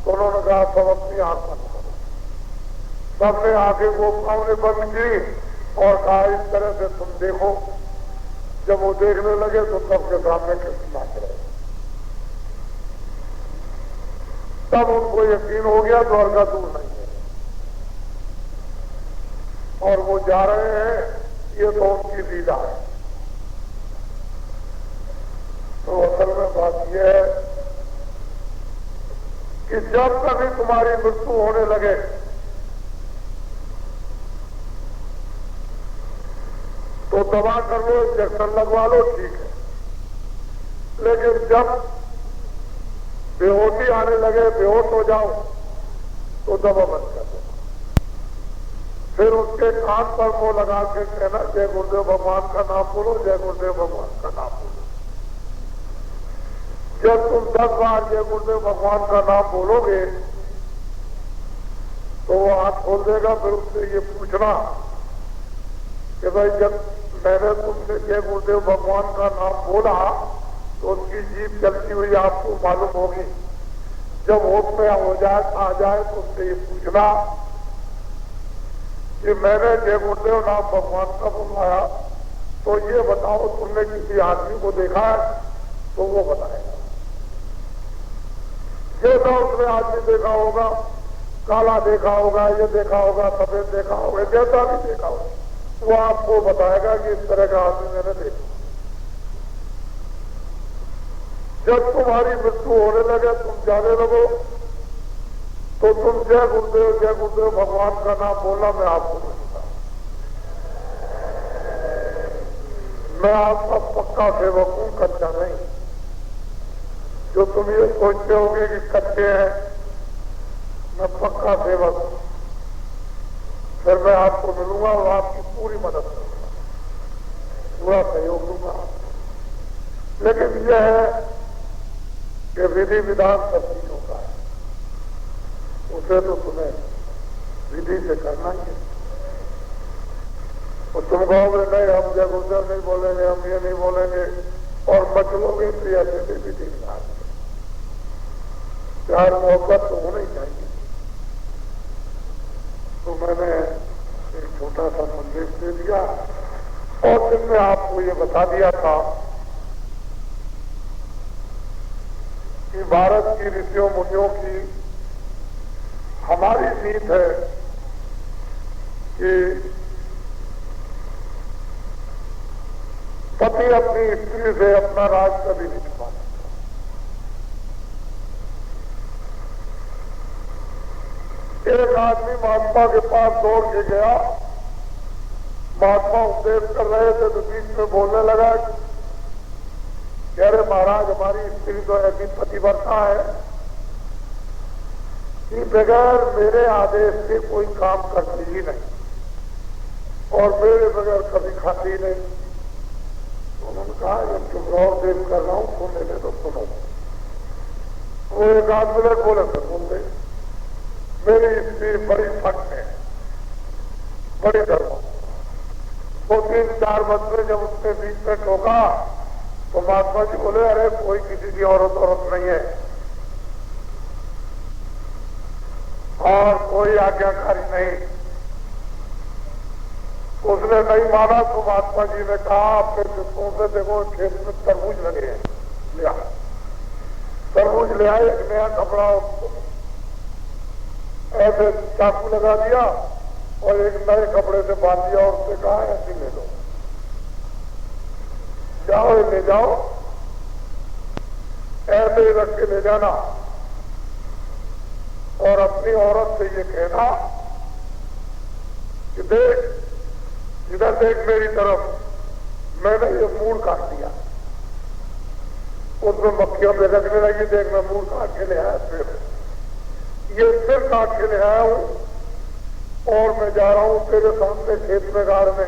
[SPEAKER 1] तो उन्होंने कहा सब अपनी आंख बंद करो। सबने आंखें गोपाओं ने बंद की और कहा इस तरह से तुम देखो। जब वो देखने लगे तो सबके सामने कृष्ण नाच रहे। तब उनको यकीन हो गया द्वारका दूर नहीं है और वो जा रहे हैं, ये तो उनकी लीला है। तो असल में बात यह है कि जब कभी तुम्हारी मृत्यु होने लगे तो दवा कर लो, इंजेक्शन लगवा लो, ठीक है, लेकिन जब बेहोशी आने लगे, बेहोश हो जाओ, तो दवा बंद कर दो। फिर उसके कान पर मुंह लगा के कहना, जय गुरुदेव भगवान का नाम बोलो, जय गुरुदेव भगवान का नाम बोलो। जब तुम 10 बार जय गुरुदेव भगवान का नाम बोलोगे तो वो हाथ खोल देगा। फिर उससे ये पूछना कि भाई जब मैंने तुमसे जय गुरुदेव भगवान का नाम बोला तो उसकी जीभ चलती हुई आपको मालूम होगी। जब होश में हो जाए, आ जाए, तो उससे ये पूछना कि मैंने जय गुरुदेव नाम भगवान का बुलवाया, तो ये बताओ तुमने किसी आदमी को देखा है? तो वो बताएगा। जैसा उसने आदमी देखा होगा, काला देखा होगा, ये देखा होगा, सफेद देखा होगा, जैसा भी देखा होगा, वो आपको बताएगा कि इस तरह का आदमी मैंने देखा। जब तुम्हारी मृत्यु होने लगे, तुम जाने लगो, तो तुम जय गुरुदेव भगवान का नाम बोलना। मैं आपको नहीं, मैं आपका पक्का सेवक हूं, कच्चा नहीं। जो तुम ये सोचते होगे कि कच्चे हैं, मैं पक्का सेवक हूं। फिर मैं आपको मिलूंगा और आपकी पूरी मदद करूंगा, पूरा सहयोग दूंगा। लेकिन यह है कि विधि विधान सब चीजों का है, उसे तो तुम्हें विधि से करना ही है। और तुम कहोगे नहीं, हम जय गुरुदेव नहीं बोलेंगे, हम ये नहीं बोलेंगे, और मचलोगे तो ऐसे विधि विधान। प्यार मोहब्बत तो होना ही चाहिए। तो मैंने एक छोटा सा संदेश दे दिया और फिर मैं आपको ये बता दिया था कि भारत की ऋषियों मुनियों की हमारी नीत है कि पति अपनी स्त्री से अपना राज कभी नहीं छुपा। एक आदमी महात्मा के पास दौड़ के गया, महात्मा उपदेश कर रहे थे तो बीच में बोलने लगा कि अरे महाराज, हमारी स्त्री तो ऐसी पतिव्रता है कि बगैर मेरे आदेश से कोई काम करती ही नहीं और मेरे बगैर कभी खाती ही नहीं। तो उन्होंने कहा ये चुप रहो, उपदेश कर रहा हूं, सुनने दे तो सुनो। वो एक आध मिनट बोले फिर बोलते, मेरी स्त्री बड़ी फट है, बड़ी धर्म। तो 3-4 मंत्र जब उसने बीच में टोका तो महात्मा जी बोले, अरे कोई किसी की औरत नहीं है और कोई आज्ञाकारी नहीं। उसने नहीं माना तो महात्मा जी ने कहा, अपने शिष्यों से देखो खेत में तरबूज लगे हैं, लिया तरबूज ले आए, एक नया कपड़ा ऐसे चाकू लगा दिया और एक नए कपड़े से बांध दिया और उससे कहा ऐसे ले लो, जाओ ले जाओ, ऐसे ही रख के ले जाना और अपनी औरत से ये कहना कि देख इधर देख मेरी तरफ, मैंने ये मूड काट दिया। उसमें मक्खियों में रखने लगी, देख मैं मूड काट के ले आया, फिर काट के ले आया हूं और मैं जा रहा हूं तेरे सामने खेत में गाड़ने,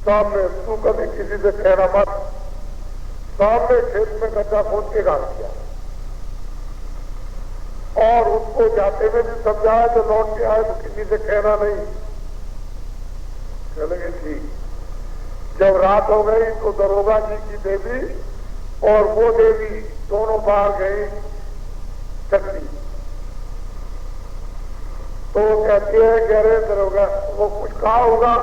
[SPEAKER 1] सामने तू कभी किसी से कहना मत। सामने खेत में गड्ढा खोद के गाड़ दिया और उसको जाते हुए भी समझाया तो लौट के आए तो किसी से कहना नहीं। चलेंगे ठीक। जब रात हो गई तो दरोगा जी की देवी और वो देवी दोनों बाहर गई चक्री। तो वो कहती है कि अरे दरोगा, वो कुछ कहा होगा,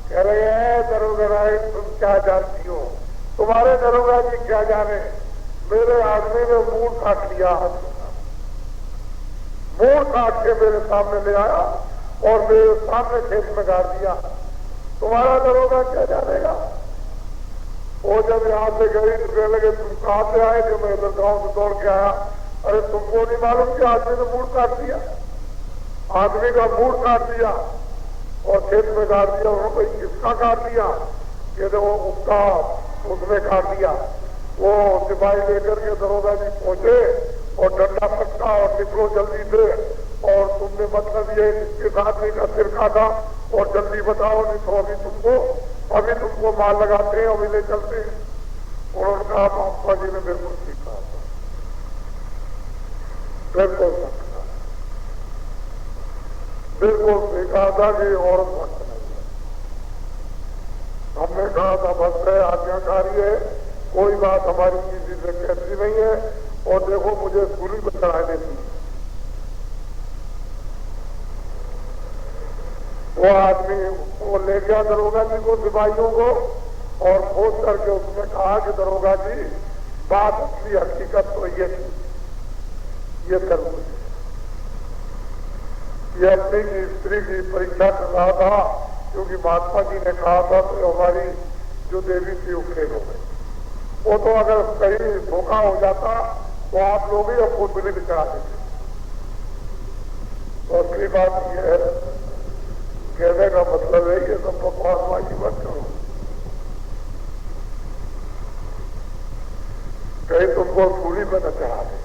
[SPEAKER 1] कह रहे हैं दरोगा राय तुम क्या जानती हो? तुम्हारे दरोगा जी क्या जाने, मेरे आदमी ने मूड काट लिया, मूड काट के मेरे सामने ले आया और मेरे सामने खेत में गाड़ दिया, तुम्हारा दरोगा क्या जानेगा? वो जब यहां से गई तो कहने लगे तुम कहां से आए? जो मैं इधर गांव से दौड़ के आया, अरे तुमको नहीं मालूम कि आदमी ने मूड काट दिया, आदमी का मूड काट दिया और खेत में काट दिया। उन्होंने कोई किसका काट दिया? ये तो उसका उसने काट दिया। वो सिपाही लेकर के दरोगा जी पहुंचे और डंडा पटका और निकलो जल्दी से, और तुमने मतलब ये किस आदमी का सिर काटा और जल्दी बताओ, नहीं तो अभी तुमको मार लगाते हैं, अभी ले चलते हैं। उन्होंने कहा महात्मा जी ने बिल्कुल ठीक कहा, बिल्कुल सच कहा, बिल्कुल ठीक कहा था कि औरत वक्त नहीं है। हमने कहा था बस है, आज्ञाकारी है, कोई बात हमारी किसी से कहती नहीं है, और देखो मुझे सूली पर चढ़ा देती है। वो आदमी वो ले गया दरोगा जी को, सिपाहियों को, और खोज करके उसने कहा कि दरोगा जी बात असली हकीकत तो ये थी, ये तरबूज, ये अपनी की स्त्री की परीक्षा कर रहा था, क्योंकि महात्मा जी ने कहा था तो हमारी जो देवी थी वो फेल हो गई। वो तो अगर कहीं धोखा हो जाता तो आप लोग ही आपको बिल चढ़ा देते। तो असली बात यह है, कहने का मतलब है कि सब बकवासबाजी मत करो, कहीं तुमको सूली पर न चढ़ा दे।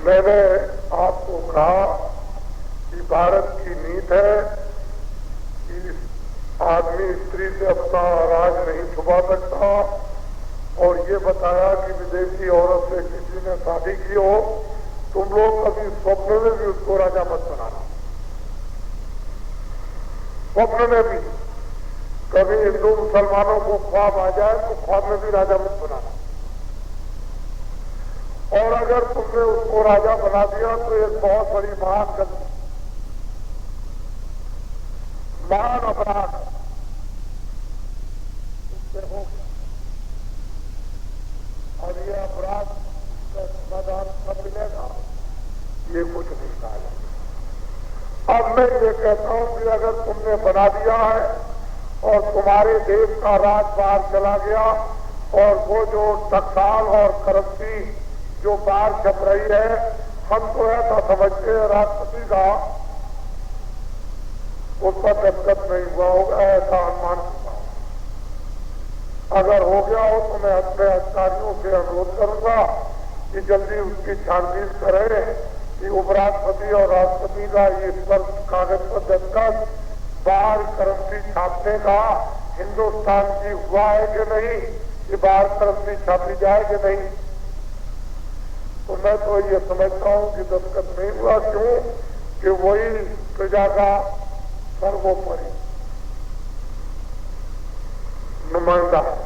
[SPEAKER 1] मैंने आपको कहा कि भारत की नीति है कि आदमी स्त्री से अपना राज नहीं छुपा सकता, और ये बताया कि विदेशी औरत से किसी ने शादी की हो, तुम लोग कभी स्वप्न में भी उसको राजा मत बनाना। स्वप्न में भी कभी हिंदू मुसलमानों को ख्वाब आ जाए तो ख्वाब में भी राजा मत बनाना, और अगर तुमने उसको राजा बना दिया तो एक बहुत बड़ी महान गलती, महान अपराध उससे हो गया, और ये अपराध का समाधान कब मिलेगा ये कुछ नहीं कहा। अब मैं ये कहता हूं कि अगर तुमने बना दिया है और तुम्हारे देश का राज बाहर चला गया, और वो जो टकसाल और करेंसी जो बाहर छप रही है, हम तो ऐसा समझते हैं राष्ट्रपति का उस पर दस्तखत नहीं हुआ होगा, ऐसा अनुमान होगा। अगर हो गया हो तो मैं अपने अधिकारियों से अनुरोध करूंगा कि जल्दी उसकी छानबीन करें कि उपराष्ट्रपति और राष्ट्रपति का ये पर कागज पर दस्तखत बाहर करेंसी छापने का हिंदुस्तान की हुआ है कि नहीं, कि बाहर करेंसी छापी जाए कि नहीं। तो मैं तो ये समझता हूं कि दस्तखत नहीं हुआ। क्यों? कि वही प्रजा का सर्वोपरि नुमाइंदा है।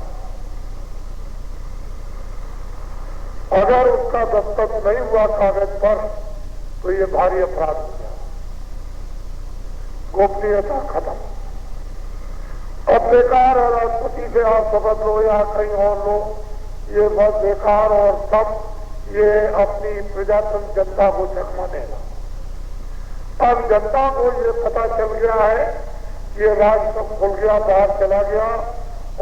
[SPEAKER 1] अगर उसका दस्तखत नहीं हुआ कागज पर तो ये भारी अपराध हो गया, गोपनीयता खत्म। अब बेकार है राष्ट्रपति से आप शपथ लो या कहीं और लो, ये बस बेकार, और सब ये अपनी प्रजातंत्र जनता को चकमा देगा। अब जनता को ये पता चल गया है कि ये राज सब खुल गया, बाहर चला गया,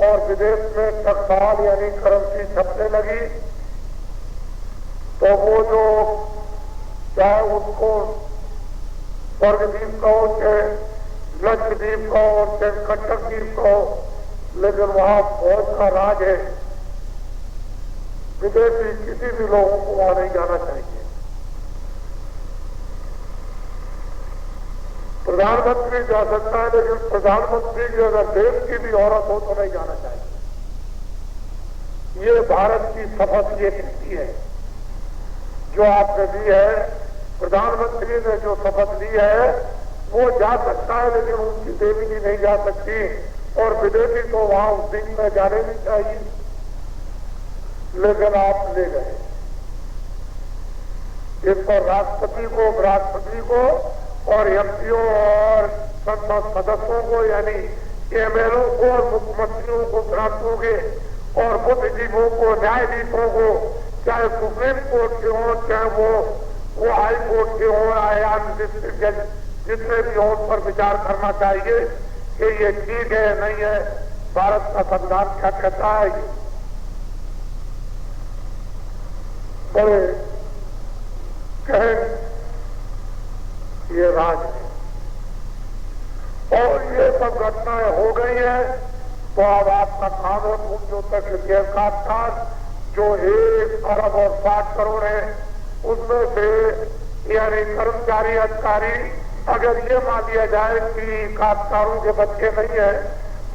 [SPEAKER 1] और विदेश में टकसाल यानी करेंसी छपने लगी, तो वो जो चाहे उसको स्वर्गद्वीप कहो, चाहे लक्षद्वीप कहो, चाहे कटक द्वीप कहो, लेकिन वहां फौज का राज है। विदेशी किसी भी लोगों को वहां नहीं जाना चाहिए। प्रधानमंत्री जा सकता है, लेकिन प्रधानमंत्री की अगर देश की भी औरत हो तो नहीं जाना चाहिए। ये भारत की शपथ ये कहती है जो आपने ली है। प्रधानमंत्री ने जो शपथ ली है वो जा सकता है, लेकिन उनकी देवी जी नहीं जा सकती, और विदेशी तो वहां उस दिन में जाने नहीं चाहिए, लेकिन आप ले गए। इस पर राष्ट्रपति को, उपराष्ट्रपति को और एमपीओ और संसद सदस्यों को यानी एमएलओ को और मुख्यमंत्रियों को प्रांतों के और बुद्धिजीवियों को, न्यायाधीशों को, चाहे सुप्रीम कोर्ट के हों, चाहे वो हाई कोर्ट के हों, या डिस्ट्रिक्ट जज जितने भी हों, उन पर विचार करना चाहिए कि ये ठीक है नहीं है, भारत का संविधान क्या कहता है। बड़े गहन ये राज है। और ये सब घटनाएं हो गई हैं, तो अब आपका काम है भूमि तक शेयर काटकार जो 1 अरब और 60 करोड़ है, उसमें से यानी कर्मचारी अधिकारी अगर ये मान लिया जाए कि काश्तकारों के बच्चे नहीं है,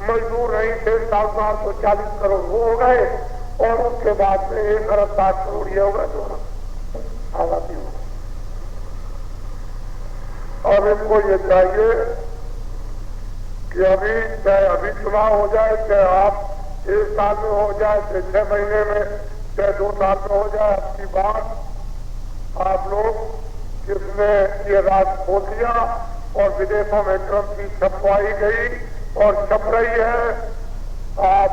[SPEAKER 1] मजदूर नहीं थे, साहूकार तो 40 करोड़ वो हो गए, और उसके बाद में 1 अरब 60 करोड़ ये होगा जो आजादी होगा। अब इनको ये चाहिए कि अभी चाहे अभी चुनाव हो जाए, चाहे आप 1 साल में हो जाए, चाहे 6 महीने में, चाहे 2 साल में हो जाए, आपकी बात आप लोग जिसने ये राज खोल दिया और विदेशों में क्रंति छपवाई गई और छप रही है। आप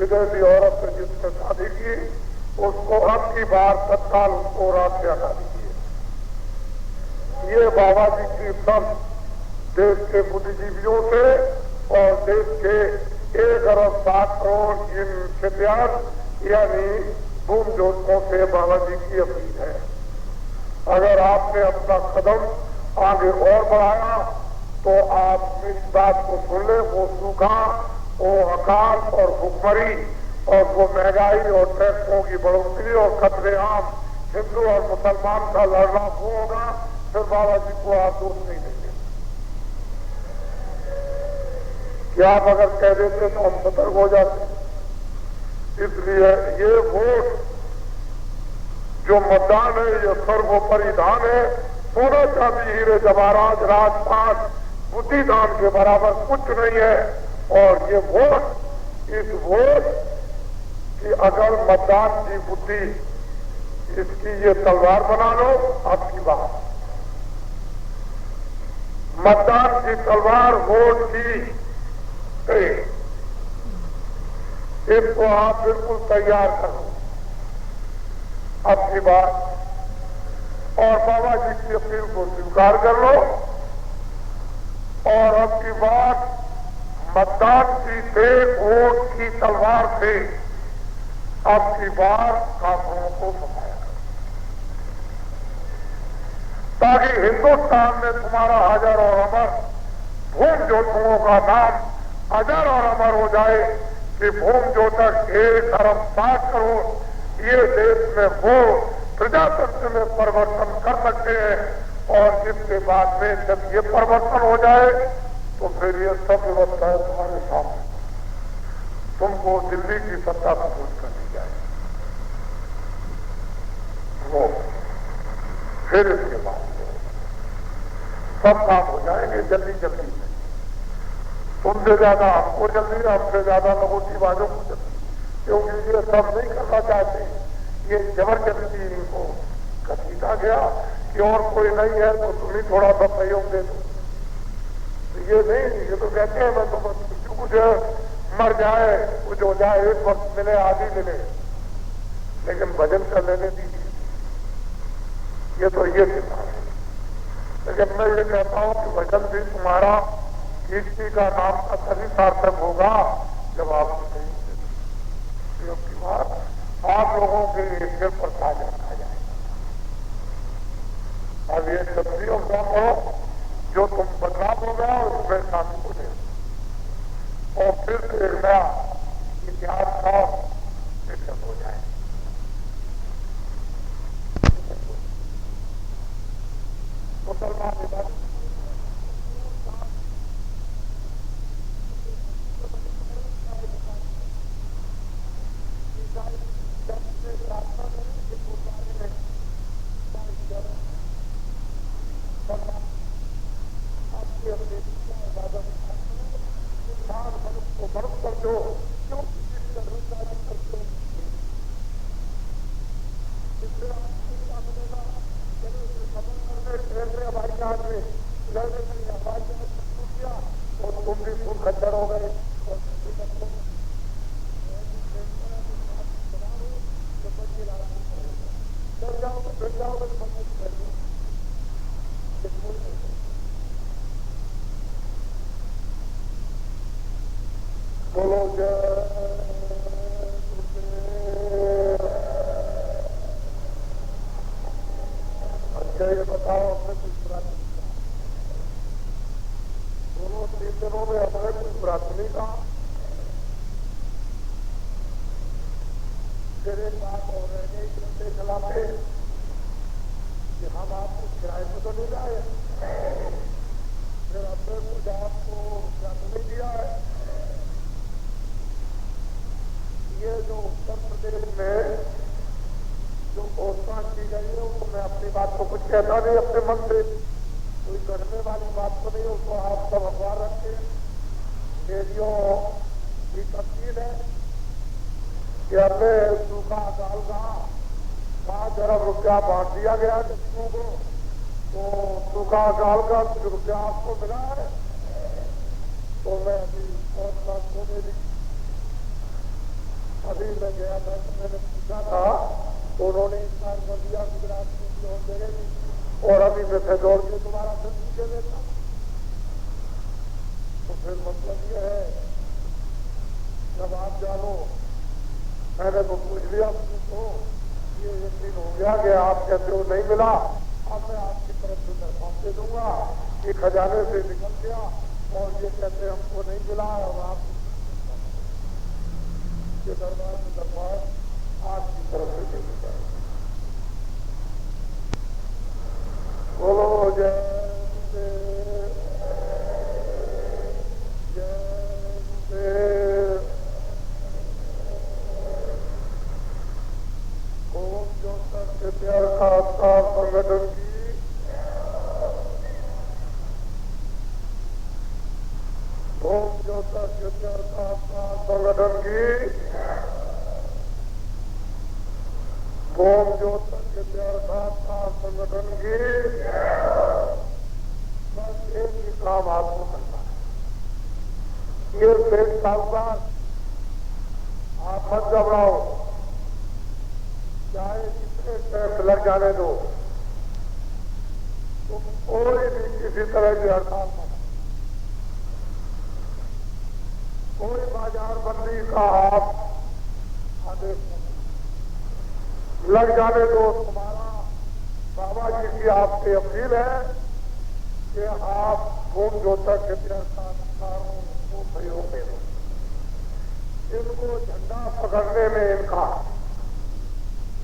[SPEAKER 1] विदेशी औरत से जिसने शादी की उसको अब की बार तत्काल उसको राज से हटा दीजिए। ये बाबा जी की सब देश के बुद्धिजीवियों से और देश के 1 अरब 60 करोड़ इन क्षत्रिय यानी भूमि जोतकों से बाबा जी की अपील है। अगर आपने अपना कदम आगे और बढ़ाया तो आप इस बात को सुन ले, वो सूखा, वो अकाल और भुखमरी और वो महंगाई और टैक्सों की बढ़ोतरी और कतलेआम हिंदू और मुसलमान का लड़ना वो होगा, फिर बाबा जी को आप दोष नहीं देंगे। क्या आप अगर कह देते तो हम सतर्क हो जाते। इसलिए ये वोट जो मतदान है ये सर्वोपरि दान है। सोना चांदी हीरे जवाहरात राजपाट बुद्धिदान के बराबर कुछ नहीं है। और ये वोट, इस वोट की अगर मतदान की बुद्धि इसकी ये तलवार बना लो, आपकी बात मतदान की तलवार वोट की इसको आप बिल्कुल तैयार करो आपकी बात और बाबा जी की अपील को स्वीकार कर लो। और अब की बात मतदान की से वोट की तलवार से अब की बार काफिरों को सफाया करो, ताकि हिंदुस्तान में तुम्हारा अजर और अमर भूमि जोतकों का नाम अजर और अमर हो जाए कि भूमि जोतक 1 अरब 60 करोड़ ये देश में वो प्रजातंत्र में परिवर्तन कर सकते हैं। और जिसके बाद में जब ये परिवर्तन हो जाए तो फिर ये सब व्यवस्थाएं तुम्हारे सामने, तुमको दिल्ली की सत्ता कबूल कर दी जाए। वो फिर इसके बाद सब काम हो जाएंगे जल्दी जल्दी में। तुमसे ज्यादा हमको जल्दी, हमसे ज्यादा लगोटीबाजों को जल्दी, क्योंकि ये सब नहीं करना चाहते। ये जबरदस्ती इनको घसीटा गया कि और कोई नहीं है तो तुम्हें थोड़ा सा सहयोग दे दो। तो ये नहीं, ये तो कहते हैं मैं तो कुछ मर जाए, कुछ हो जाए, 1 वक्त मिले आदि मिले, लेकिन भजन कर लेने दीजिए। ये तो ये सिद्धांत है। लेकिन मैं ये कहता हूं कि भजन भी तुम्हारा कीर्ति का नाम का तभी सार्थक होगा जब आप आप लोगों के सिर पर ताज रखा जाएगा। अब ये क्षत्रियों का करो जो तुम बदलाव होगा उसमें शांति को दे और फिर से एक नया इतिहास का विकसित हो जाए। मुसलमान बोलो जय फिर एक बात और रह गई, चलते चलाते कि हम आपको किराए को तो नहीं लाए, फिर हमने कुछ आपको क्या तो नहीं दिया है। ये जो उत्तर प्रदेश में जो घोषणा की गई है, उसको मैं अपनी बात को कुछ कहता नहीं, अपने मन से कोई करने वाली बात तो नहीं, उसको आप सब अखबार रखते। रेडियो की तस्वीर है कि हमें सूखा अकाल का 5 अरब रुपया बांट दिया गया गरीबों को, तो सूखा अकाल का कुछ रुपया आपको मिला है। तो मैं अभी मैं गया था तो मैंने पूछा था, तो उन्होंने इंकार कर दिया गुजरात में और देंगे, और अभी मैं फिर दौड़ के दोबारा फिर पूछे देता। तो फिर मतलब ये है, जब आप जानो, मैंने तो पूछ लिया तो ये एक दिन हो गया कि आप कहते हो नहीं मिला, अब मैं आपकी तरफ से दरख्वास्त दे दूंगा कि खजाने से निकल गया, और ये कहते हमको नहीं मिला, और आप के दरबार में दरख्वास्त आपकी तरफ से दे दूंगा। बोलो जय संगठन की ओम ज्योता संगठन की ओम ज्योता संगठन की बस एक ही काम आपको करना है। ये 6 साल बाद आप मत घबराओ, चाहे जितने टैक्स लग जाने दो, तो कोई भी किसी तरह की हड़ताल न, कोई बाजार बंदी का आप आदेश नहीं, लग जाने दो। तुम्हारा बाबा जी की आपसे अपील है कि आप ओम ज्योता के अधिकारों को सहयोग दे दो। इनको झंडा पकड़ने में इनका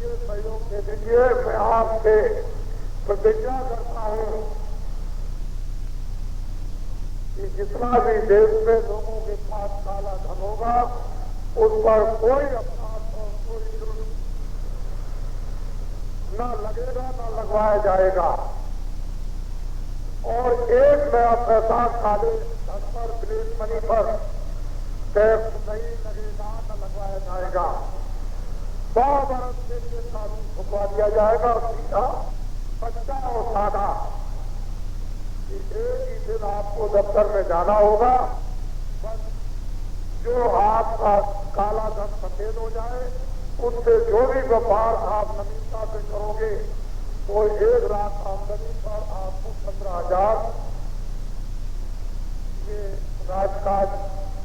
[SPEAKER 1] ये सहयोग दे दीजिए। मैं आपसे प्रतिज्ञा करता हूं कि जितना भी देश में लोगों के पास काला धन होगा, उस पर कोई अपराध और कोई जुर्म न लगेगा, न लगवाया जाएगा। और एक नया पैसा काले धन पर, ब्लैक मनी पर टैक्स नहीं लगेगा, न लगवाया जाएगा। 100 बरस से ये कानून छुपवा दिया जाएगा, सीधा सच्चा और सादा। एक ही दिन आपको दफ्तर में जाना होगा, बस जो आपका काला धन सफेद हो जाए, उससे जो भी व्यापार आप नवीनता से करोगे, वो 1 लाख आमदनी पर आपको 15,000 ये राजकाज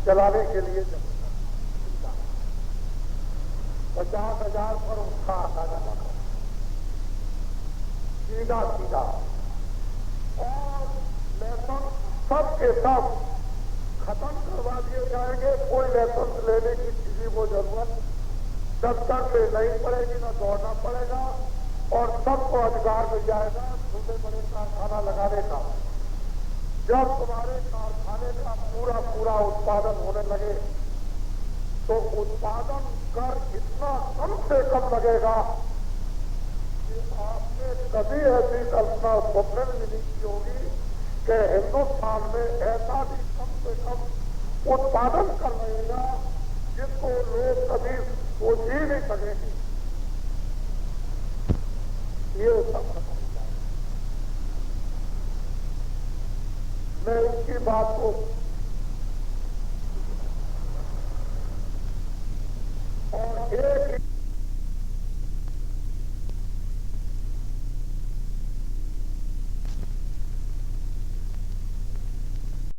[SPEAKER 1] चलाने के लिए जमा, 50,000 पर उसका आता जमा कर, सीधा सीधा। और लाइसेंस सब के सब खत्म करवा दिए जाएंगे। कोई लाइसेंस लेने की किसी को जरूरत दफ्तर से नहीं पड़ेगी, न दौड़ना पड़ेगा, और सबको अधिकार मिल जाएगा छोटे बड़े कारखाना लगाने का। जब तुम्हारे कारखाने का पूरा पूरा उत्पादन होने लगे, तो उत्पादन कर इतना कम से कम लगेगा कि आपने कभी ऐसी कल्पना स्वप्न में नहीं की होगी कि हिंदुस्तान में ऐसा भी कम से कम उत्पादन कर रहेगा जिसको लोग कभी सोच ही नहीं सकेंगे। ये सब खत्म हो जाएगा। मैं इसकी बात को